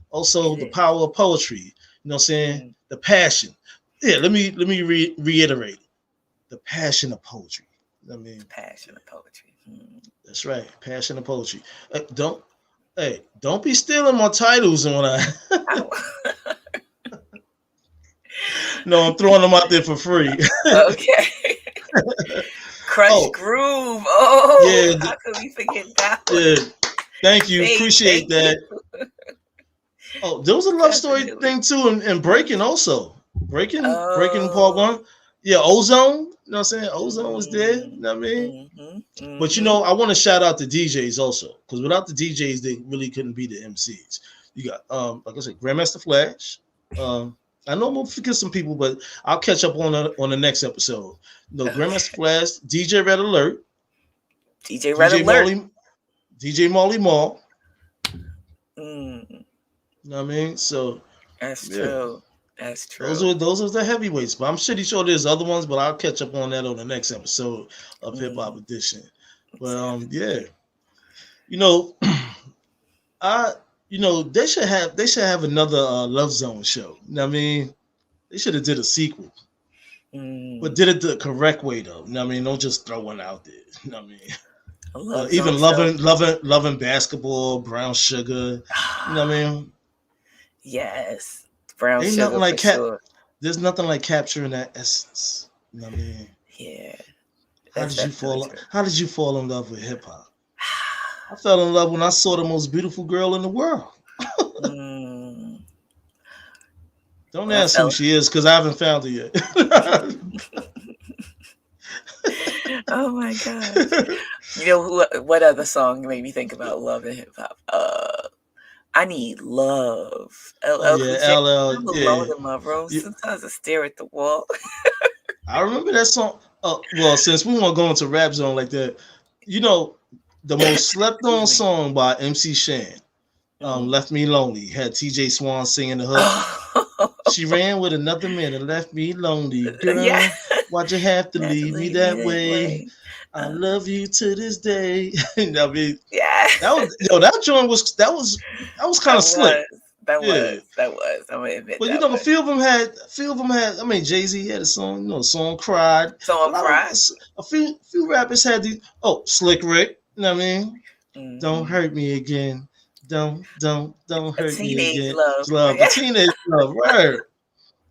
also It the is. power of poetry. You know what I'm saying? Mm, The passion. Yeah, let me reiterate the passion of poetry. I the mean, passion of poetry. Mm. that's right, passion of poetry. Don't don't be stealing my titles and when I I- no, I'm throwing them out there for free. okay. Crush Oh, Groove. Oh, yeah, how could we forget that one? yeah. Thank you, Faith, appreciate thank you. that. Oh, there was a love story Definitely. thing too, and Breaking also. Breaking part Oh. one. Yeah, Ozone. You know what I'm saying? Ozone was there. You Mm, know what I mean? mm-hmm, But mm-hmm. I want to shout out the DJs also, because without the DJs, they really couldn't be the MCs. You got like I said, Grandmaster Flash. I know I'm gonna forget some people, but I'll catch up on the next episode. No, Grandmaster Okay. Flash, DJ Red Alert, DJ Red DJ Alert. Molly, DJ Molly Mall. Mm, You know what I mean? So that's yeah. true. That's Those true. are those are the heavyweights, but I'm sure there's other ones, but I'll catch up on that on the next episode of Hip Hop Mm, Edition. But definitely. yeah, You know, I they should have another Love Zone show. You know what I mean? They should have did a sequel, but Mm, did it the correct way though. You know what I mean? Don't just throw one out there. You know what I mean? a Love Zone Even show. loving basketball, brown sugar. You know what I mean? Yes, brown Ain't nothing sugar for like sure. there's nothing like capturing that essence. You know what I mean? Yeah, that's definitely true. How did you fall in love with hip hop? I fell in love when I saw the most beautiful girl in the world. Mm, Don't when I ask who fell, she is because I haven't found her yet. oh my gosh. You know who? What other song made me think about love and hip hop? I Need Love. Oh LL yeah, Cool J. LL. I'm Yeah, alone in my room. yeah. Sometimes I stare at the wall. I remember that song. Well, since we won't go into rap zone like that, you know, the most slept on Excuse me. song by MC Shan, Mm. "Left Me Lonely," had TJ Swan singing the hook. Oh, She ran with another man and left me lonely. yeah. Girl, why'd you have to You have to leave me leave me that that way? way. I Uh, love you to this day. I mean, yeah. that joint was kind That of slick. was. That Yeah. was. That was. I'm gonna admit But you that know, was. a few of them had. I mean, Jay-Z had a song. You know, the song "Cried." A Song lot of Cry. a few rappers had these. Oh, Slick Rick. You know what I mean? Don't Mm. hurt me again. Don't A hurt me teenage again. love. Love the teenage love, right?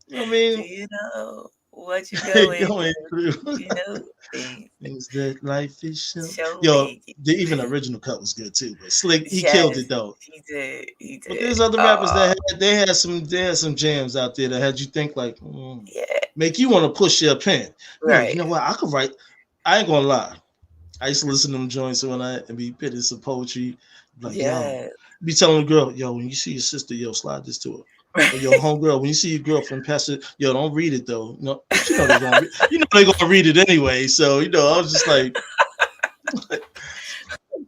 You know what I Do mean? you know what you're going Going through? through You know things things that life is show. show Yo, me. even the original cut was good too. But Slick, he killed Yes, it though. he did. He But did. there's other rappers Oh, that they had some jams out there that had you think like, yeah. make you want to push your pen. No, you Right. know what? I could write. I ain't gonna lie. I used to listen to them joints when I and be pitting some poetry. Like, yo, Yeah. be telling the girl, yo, when you see your sister, yo, slide this to her. Or yo, homegirl, when you see your girlfriend pass it, yo, don't read it though. No, but they gonna read it anyway. So I was just like,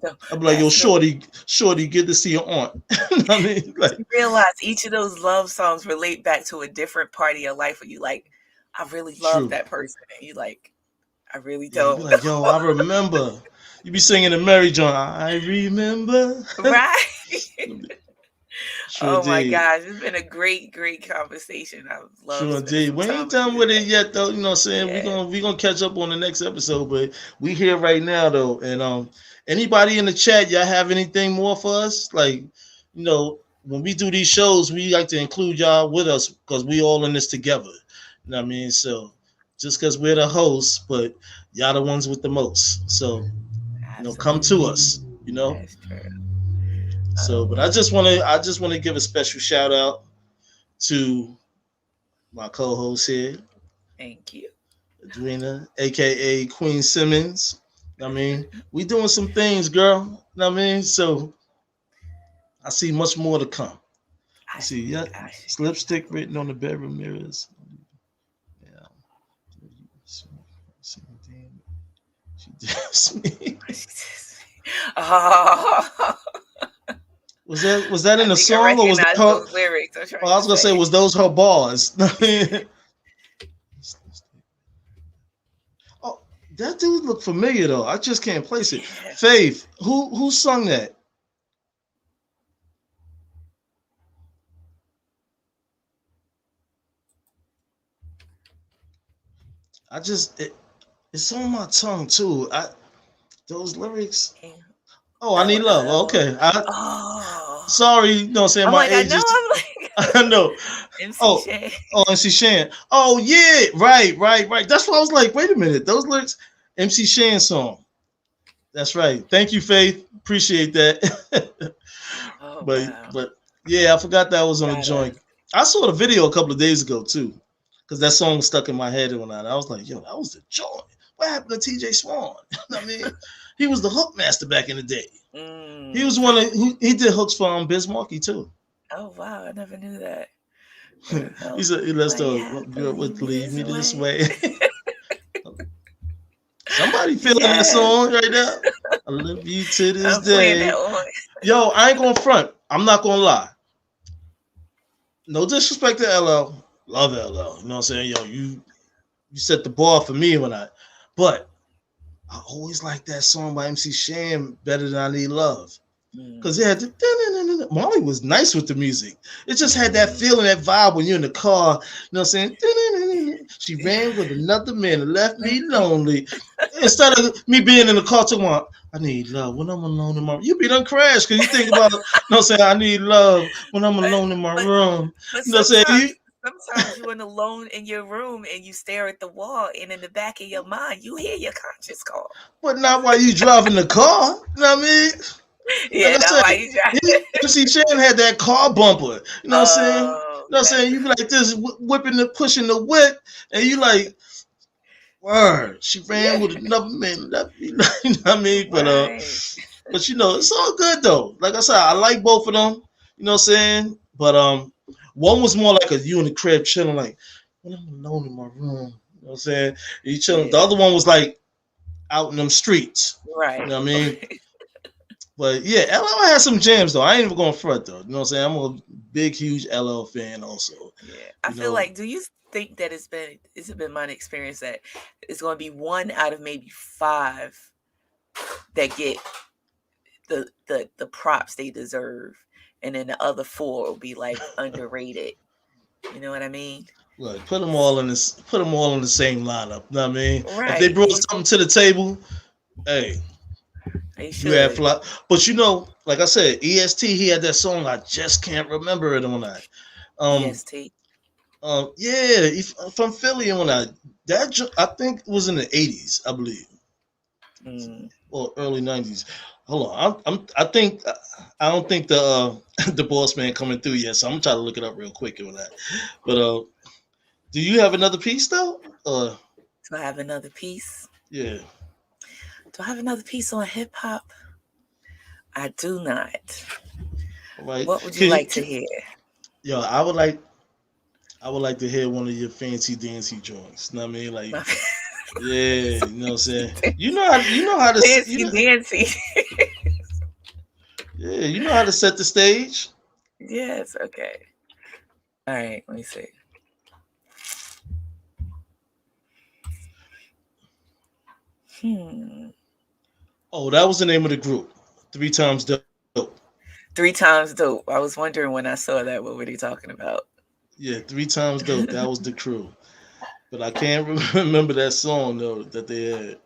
So I'm like, yo, that's so shorty, good to see your aunt. I mean, like, you realize each of those love songs relate back to a different part of your life where you like, I really love true. that person. And you like, I really Yeah, you be don't. like, yo, I remember. You be singing the Mary John. I remember. Right? Sure Oh my did. gosh. It's been a great, great conversation. I've loved Sure spending did. some We time ain't with done you with it today. yet though. You know what I'm saying? Yeah. We gonna catch up on the next episode, but we here right now though. And anybody in the chat, y'all have anything more for us? Like, when we do these shows, we like to include y'all with us because we all in this together. You know what I mean? So just because we're the hosts, but y'all the ones with the most. So, come to Absolutely. us, you know. That's true. So, Oh, but I just wanna give a special shout out to my co-host here, thank you. Edwina, aka Queen Simmons. I mean, we doing some things, girl. You know what I mean? So I see much more to come. I, You see, yeah, I, it's lipstick written on the bedroom mirrors. Yeah. She dissed me. oh, Was that I in a think I song or was that recognize her? those lyrics. I'm Oh, trying I to was gonna say, say. was those her bars? Oh, that dude looked familiar though. I just can't place it. Yeah. Faith, who sung that? It's on my tongue too. Those lyrics. Oh, I need love. LL. Okay. Oh, Sorry, saying I'm my like, I age know. is. I'm like, I know. MC Oh, Shay. MC Shan. Oh yeah, right. That's why I was like, wait a minute, those lyrics, MC Shan song. That's right. Thank you, Faith. Appreciate that. Oh but wow. but yeah, I forgot that was on a Gotta. joint. I saw the video a couple of days ago too, because that song was stuck in my head when I was like, yo, that was the joint. What happened to TJ Swan? I mean, he was the hook master back in the day. He was Mm. one of who he did hooks for Biz Markie too. Oh wow, I never knew that. He Girl, said, "Let's why you go, have to girl, leave would me leave this me this way? way." Somebody feeling that Yes, song right now. I love you to this I'm playing that day. on. Yo, I ain't gonna front. I'm not gonna lie. No disrespect to LL. Love LL. You know what I'm saying? Yo, you set the bar for me but I always liked that song by MC Shan better than I Need Love. Because Mm. it had the Molly was nice with the music. It just had that Mm. feeling, that vibe when you're in the car, you know what I'm saying? She ran with another man and left me lonely. Instead of me being in the car talking about, I need love when I'm alone in my room. You be done crash because you think about, you know what I'm saying? I need love when I'm alone in my But room. but You know what I'm saying? sometimes you're in alone in your room and you stare at the wall, and in the back of your mind you hear your conscious call. But not while you driving the car. You know what I mean? Like Yeah, I that's said, why you try. MC Shan had that car bumper. You know what I'm saying? You Oh, know what I'm that, saying? You be like this, whipping the pushing the whip, and you like, word. She ran yeah, with another man. Left me, you know what I mean? right. But you know, it's all good though. Like I said, I like both of them. You know what I'm saying? But one was more like a you in the crib chilling, like when I'm alone in my room. You know what I'm saying? You chilling. The Yeah, other one was like out in them streets. You right. know what I mean? But yeah, LL has some jams though. I ain't even going front though. You know what I'm saying? I'm a big, huge LL fan also. Yeah, I You feel know, like. Do you think that it's been my experience that it's going to be one out of maybe five that get the props they deserve, and then the other four will be like underrated. You know what I mean? look, put them all in the same lineup. You know what I mean? If they Right. brought something to the table, hey, They you had should. flop. But you know, like I said, EST, he had that song. I just can't remember it on that. Um, EST. yeah, from Philly on that. I think was in the '80s, I believe, Mm. or early '90s. Hold on, I think I don't think the the boss man coming through yet, so I'm trying to look it up real quick on that. But do you have another piece though? Do I have another piece? Yeah. Do I have another piece on hip hop? I do not. All right. What would you like to hear? Yo, I would like to hear one of your fancy dancy joints. You know what I mean? Like, My yeah, you know what I'm saying? You fancy know, dancy. yeah, you know how to set the stage. Yes. Okay. All right. Let me see. Hmm. Oh, that was the name of the group. Three times dope. Three times dope. I was wondering when I saw that, what were they talking about? Yeah, three times dope. That was the crew. But I can't remember that song though that they had.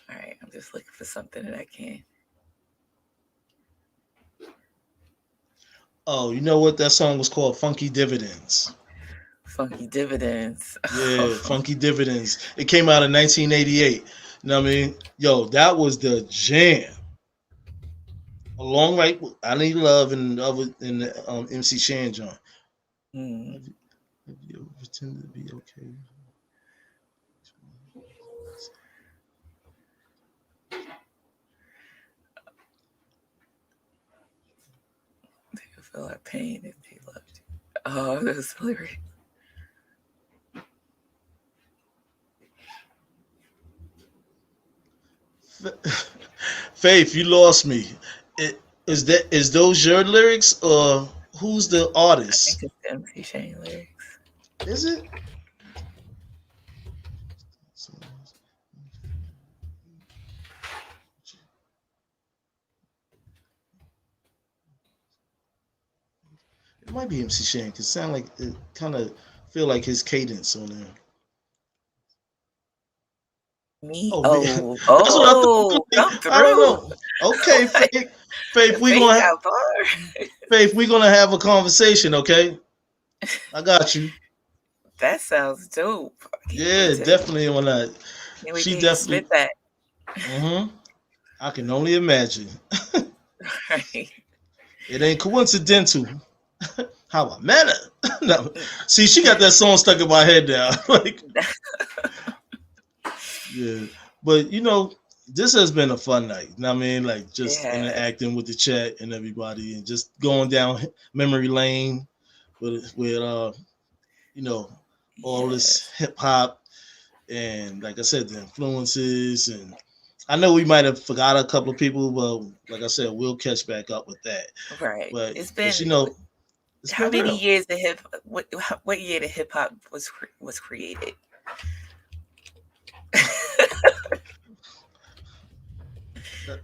All right. I'm just looking for something that I can. Oh, you know what? That song was called Funky Dividends. Funky dividends. Yeah, Funky Dividends. It came out in 1988. You know what I mean? Yo, that was the jam. Along like I Need Love and the other in the MC Shan joint. Hmm. Have you ever pretended to be okay? They would feel like pain if they loved you. Oh, that was hilarious. Faith, you lost me. Is those your lyrics or who's the I think artist? it's the MC Shane lyrics. Is it? It might be MC Shan. Cause it sound like it kind of feel like his cadence on there. Me? Oh, Oh, that's what I thought. oh, come I don't through. know. Okay, Faith. Faith, we Faith gonna got bar. Faith, we gonna have a conversation. Okay, I got you. That sounds dope. I can't Yeah, wait to definitely on that. She hear you definitely. spit that. I can only imagine. Right. It ain't coincidental how I met her. No. See, she got that song stuck in my head now. Like, yeah. But you know, this has been a fun night. You know what I mean? Like It just has. interacting with the chat and everybody and just going down memory lane with you know, all this Yes. hip hop and like I said, the influences and I know we might have forgot a couple of people, but like I said, we'll catch back up with that. Right. But It's but been you know, it's how been many real. years the hip? What year the hip hop was created?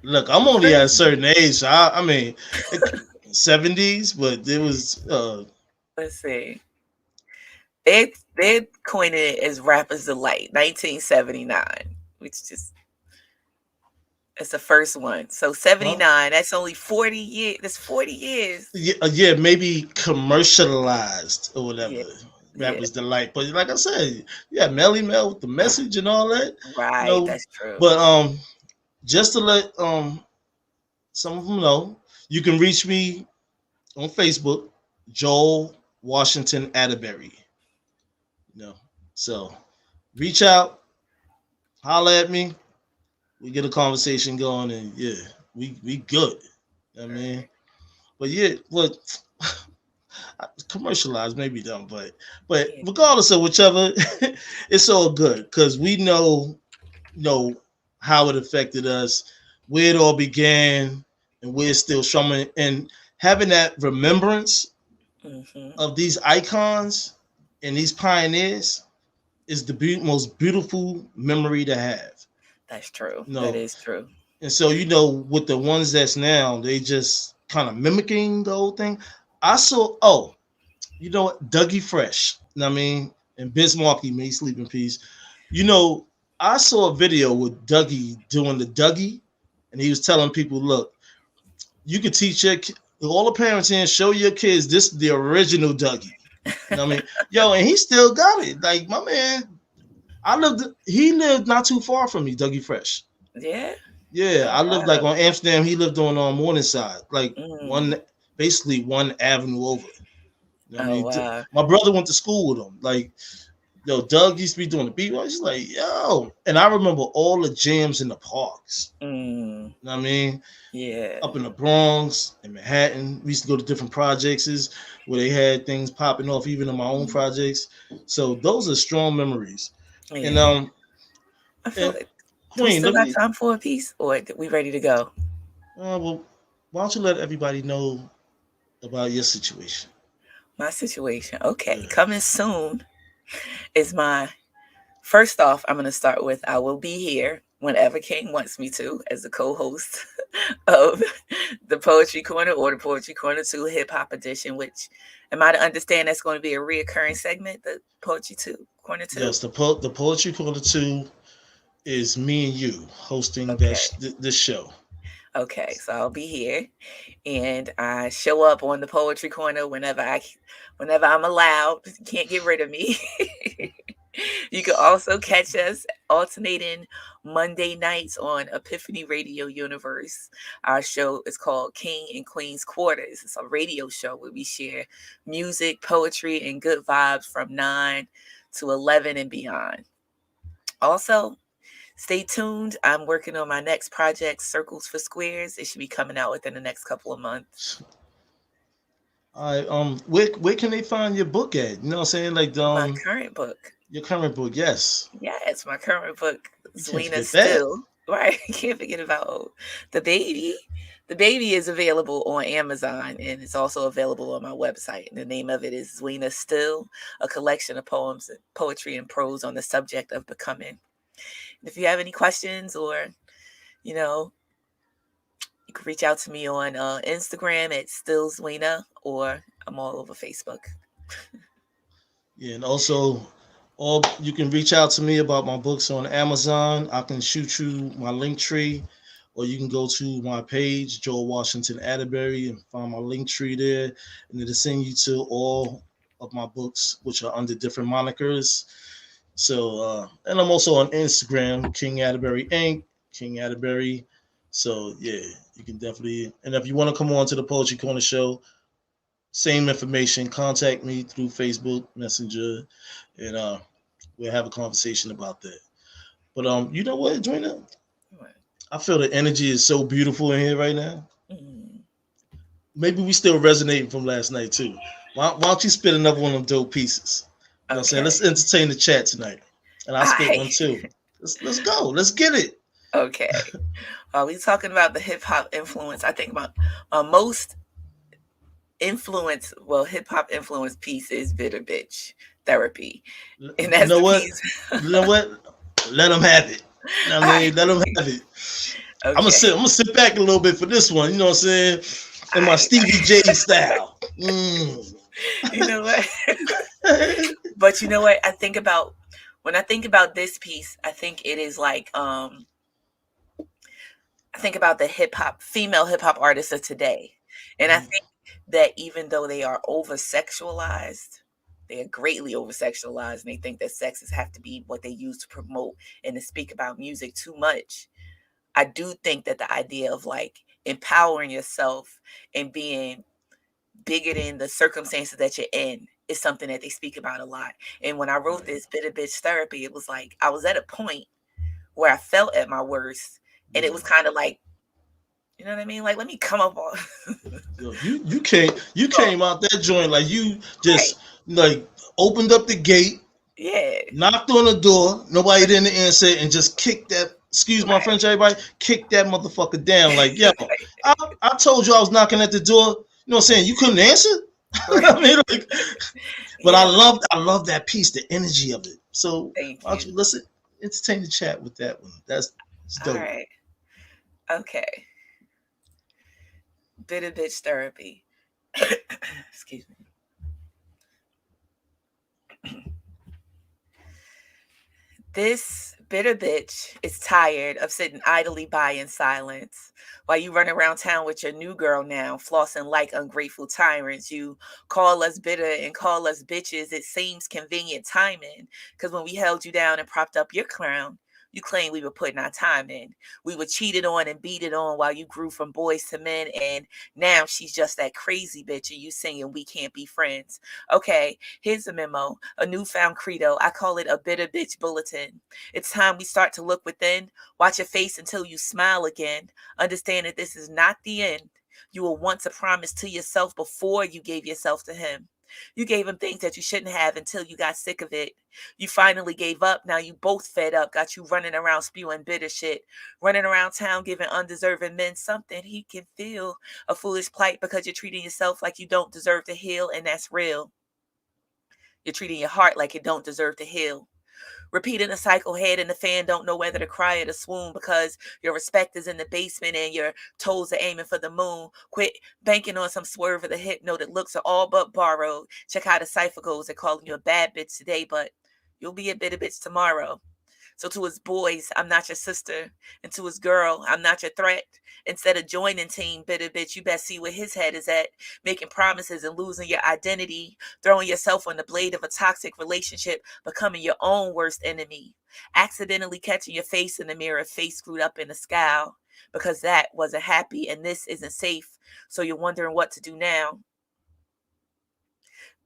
Look, I'm only at a certain age. So I mean, 70s, but it was Let's see. They coined it as Rappers Delight, 1979, which just it's the first one. So huh? 79, that's only 40 years. That's 40 years. Yeah, maybe commercialized or whatever. Yeah. Yeah. Rappers delight, but like I said, yeah, Melly Mel with the message and all that, you Right. know. That's true. But just to let some of them know, you can reach me on Facebook, Joel Washington Atterbury. You know, so reach out, holla at me, we get a conversation going, and yeah, we good. I mean, Right. but yeah, but commercialized maybe dumb, but Yeah. regardless of whichever, it's all good because we know how it affected us, where it all began, and where it's still showing, and having that remembrance Hmm. of these icons and these pioneers is the most beautiful memory to have. That's true. You That know, is true. and so with the ones that's now, they just kind of mimicking the whole thing. I saw, you know what, Dougie Fresh. You know what I mean, and Biz Markie, may he sleep in peace. You know, I saw a video with Dougie doing the Dougie, and he was telling people, look, you can teach all the parents in, show your kids this is the original Dougie. You know what I mean? Yo, and he still got it. Like my man, he lived not too far from me, Dougie Fresh. Yeah. Yeah, Oh I lived like wow. on Amsterdam. He lived on Morningside, like Mm. one basically one avenue over. You know what I Oh mean? wow. My brother went to school with him. Like, yo, Doug used to be doing the beat. He's like, yo. And I remember all the jams in the parks. Mm. You know what I mean? Yeah. Up in the Bronx, in Manhattan. We used to go to different projects where they had things popping off, even in my own projects. So those are strong memories. And Yeah. I feel and like, do we Queen, still let got me time for a piece, or we ready to go? well, why don't you let everybody know about your situation? My situation. Okay. Yeah. Coming soon is my first off, I'm going to start with I will be here whenever King wants me to as the co-host of the Poetry Corner or the Poetry Corner 2 Hip Hop Edition, which am I to understand that's going to be a reoccurring segment, the Poetry 2 Corner 2? Yes, the Poetry Corner 2 is me and you hosting Okay. this show. Okay, so I'll be here, and I show up on the Poetry Corner whenever I'm allowed. You can't get rid of me. You can also catch us alternating Monday nights on Epiphany Radio Universe. Our show is called King and Queen's Quarters. It's a radio show where we share music, poetry, and good vibes from 9 to 11 and beyond. Also, stay tuned. I'm working on my next project, Circles for Squares. It should be coming out within the next couple of months. All right, where can they find your book at? You know what I'm saying? Like My current book. your current book, yes. Yes, my current book, You can't Zwina forget that. Still. Right. Can't forget about the baby. The baby is available on Amazon and it's also available on my website. And the name of it is Zwina Still, a collection of poems, poetry, and prose on the subject of becoming. And if you have any questions or, you know, you can reach out to me on Instagram at Still Zwina, or I'm all over Facebook. Yeah, and also all you can reach out to me about my books on Amazon. I can shoot you my link tree, or you can go to my page, Joel Washington Atterbury, and find my link tree there, and it'll send you to all of my books, which are under different monikers. So, and I'm also on Instagram, King Atterbury Inc., King Atterbury. So, yeah, you can definitely. And if you want to come on to the Poetry Corner show, same information. Contact me through Facebook Messenger, and we'll have a conversation about that. But you know what, Joyna? I feel the energy is so beautiful in here right now. Mm. Maybe we still resonating from last night too. Why don't you spit another one of them dope pieces? You know what I'm saying? Okay. Let's entertain the chat tonight. And I'll spit Hi. one too. Let's go. Let's get it. Okay. Are we talking about the hip hop influence? I think about most hip hop influence piece is Bitter Bitch Therapy. And You that's know the what? piece. You know what? Let them have it. You know what All I right. mean, let them have it. Okay. I'm gonna sit back a little bit for this one. You know what I'm saying? All In my right. Stevie J style. Mm. You know what? But you know what? When I think about this piece, I think it is like I think about the female hip hop artists of today. And I think that even though they are over sexualized, they are greatly over sexualized, and they think that sexes have to be what they use to promote and to speak about music too much. I do think that the idea of like empowering yourself and being bigger than the circumstances that you're in is something that they speak about a lot. And when I wrote Right. this Bitter Bitch Therapy, it was like I was at a point where I felt at my worst, and it Yeah. was kind of like, you know what I mean? Like, let me come up on. Yo, you Oh, came out that joint like you right. just like opened up the gate, Yeah. knocked on the door, nobody didn't answer, and just kicked that. Excuse my Right. French, everybody. Kicked that motherfucker down. Like, yo, Right. I told you I was knocking at the door. You know what I'm saying? You couldn't answer. Right. I mean, like, but Yeah. I love that piece, the energy of it. So Thank why don't you. you listen, entertain the chat with that one? It's All dope. right. Okay. Bitter Bitch Therapy. Excuse me. This bitter bitch is tired of sitting idly by in silence while you run around town with your new girl now, flossing like ungrateful tyrants. You call us bitter and call us bitches. It seems convenient timing because when we held you down and propped up your crown, you claimed we were putting our time in. We were cheated on and beat it on while you grew from boys to men, and now she's just that crazy bitch, and you singing we can't be friends. Okay, here's a memo, a newfound credo. I call it a bitter bitch bulletin. It's time we start to look within. Watch your face until you smile again. Understand that this is not the end. You were once a promise to yourself before you gave yourself to him. You gave him things that you shouldn't have until you got sick of it. You finally gave up. Now you both fed up. Got you running around spewing bitter shit. Running around town giving undeserving men something he can feel. A foolish plight because you're treating yourself like you don't deserve to heal, and that's real. You're treating your heart like it don't deserve to heal. Repeating the cycle, head in the fan, don't know whether to cry or to swoon because your respect is in the basement and your toes are aiming for the moon. Quit banking on some swerve of the hypno that looks are all but borrowed. Check how the cipher goes. They're calling you a bad bitch today, but you'll be a bitter bitch tomorrow. So to his boys, I'm not your sister. And to his girl, I'm not your threat. Instead of joining team bitter bitch, you best see where his head is at, making promises and losing your identity, throwing yourself on the blade of a toxic relationship, becoming your own worst enemy, accidentally catching your face in the mirror, face screwed up in a scowl, because that wasn't happy and this isn't safe. So you're wondering what to do now.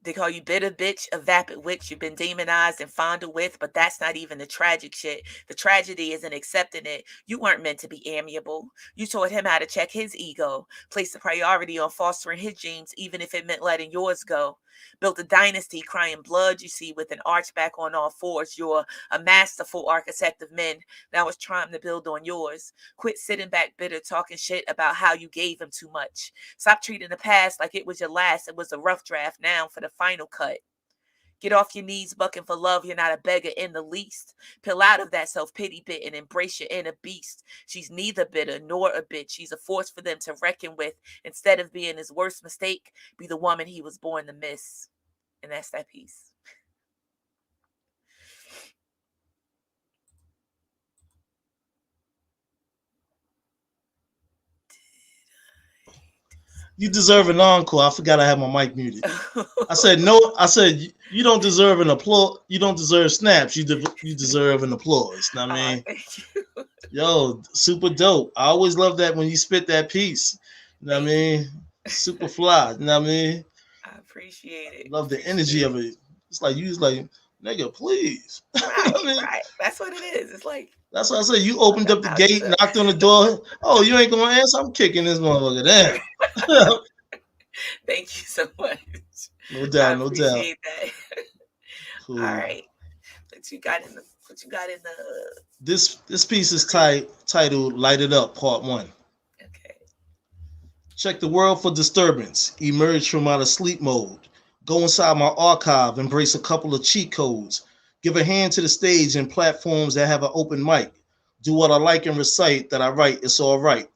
They call you bitter bitch, a vapid witch. You've been demonized and fondled with, but that's not even the tragic shit. The tragedy isn't accepting it. You weren't meant to be amiable. You taught him how to check his ego, place the priority on fostering his dreams, even if it meant letting yours go. Built a dynasty crying blood, you see, with an arch back on all fours. You're a masterful architect of men. Now it's time to build on yours. Quit sitting back bitter, talking shit about how you gave him too much. Stop treating the past like it was your last. It was a rough draft now for the final cut. Get off your knees bucking for love. You're not a beggar in the least. Peel out of that self-pity bit and embrace your inner beast. She's neither bitter nor a bitch. She's a force for them to reckon with. Instead of being his worst mistake, be the woman he was born to miss. And that's that piece. You deserve an encore. I forgot I had my mic muted. I said no. I said you don't deserve an applause. You don't deserve snaps. You deserve an applause. Know what I mean, Thank you. yo, super dope. I always love that when you spit that piece. You know what I Thank you. mean? Super fly. You know what I mean? I appreciate it. Love the energy of it. It's like you was like, nigga, please. You know Right, what I mean? right. That's what it is. It's like, That's what I said. You talk opened up the about gate, yourself. knocked on the door. Oh, you ain't gonna answer? I'm kicking this motherfucker down. Thank you so much. No I doubt, no doubt. appreciate that. All Cool. right. But you got in the What you got in the This piece is titled "Light It Up," Part 1. okay. Check the world for disturbance. Emerge from out of sleep mode. Go inside my archive. Embrace a couple of cheat codes. Give a hand to the stage and platforms that have an open mic. Do what I like and recite that I write. It's all right.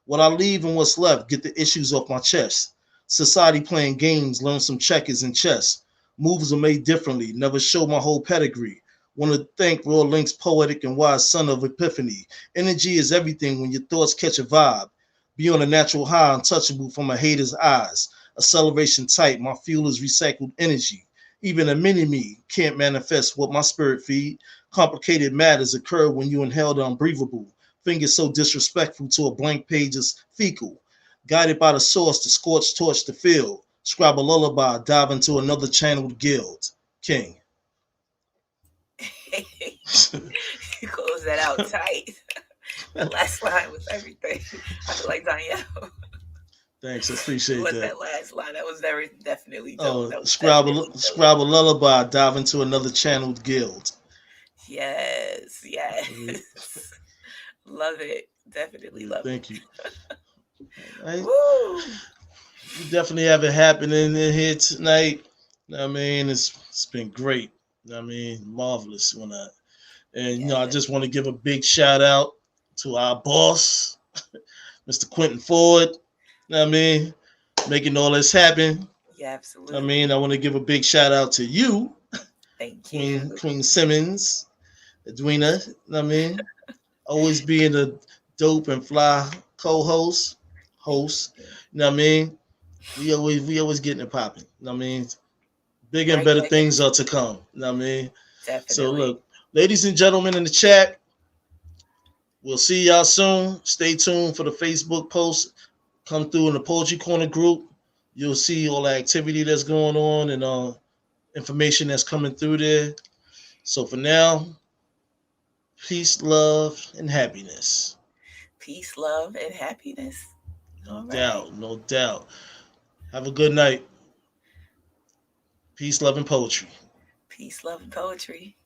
What I leave and what's left, get the issues off my chest. Society playing games, learn some checkers and chess. Moves are made differently. Never show my whole pedigree. Want to thank Raw Link's poetic and wise son of epiphany. Energy is everything when your thoughts catch a vibe. Be on a natural high, untouchable from a hater's eyes. Acceleration tight, my fuel is recycled energy. Even a mini-me can't manifest what my spirit feed. Complicated matters occur when you inhale the unbreathable. Fingers so disrespectful to a blank page is fecal. Guided by the source, the scorched torch the field. Scribe a lullaby, dive into another channeled guild. King. You close that out tight. That last line was everything. I feel like Danielle. Thanks, I appreciate What that. that last line? That was very definitely dope. Oh, That was scribe definitely a, dope. scribe a lullaby, dive into another channeled guild. Yes, yes. Love it. Definitely love it. Thank you. Right. Woo! We definitely have it happening in here tonight. I mean, it's been great. I mean, marvelous when I just want to give a big shout out to our boss, Mr. Quentin Ford. I mean, making all this happen. Yeah, absolutely. I mean, I want to give a big shout out to you, Thank you. Queen Simmons, Edwina. I mean, always being a dope and fly co-host, host. You know what I mean? We always getting it popping. You know what I mean? Bigger and better things are to come. You know what I mean? Definitely. So look, ladies and gentlemen in the chat, we'll see y'all soon. Stay tuned for the Facebook post. Come through in the Poetry Corner group. You'll see all the activity that's going on and information that's coming through there. So for now, peace, love, and happiness. Peace, love, and happiness. No doubt, no doubt. Have a good night. Peace, love, and poetry. Peace, love, and poetry.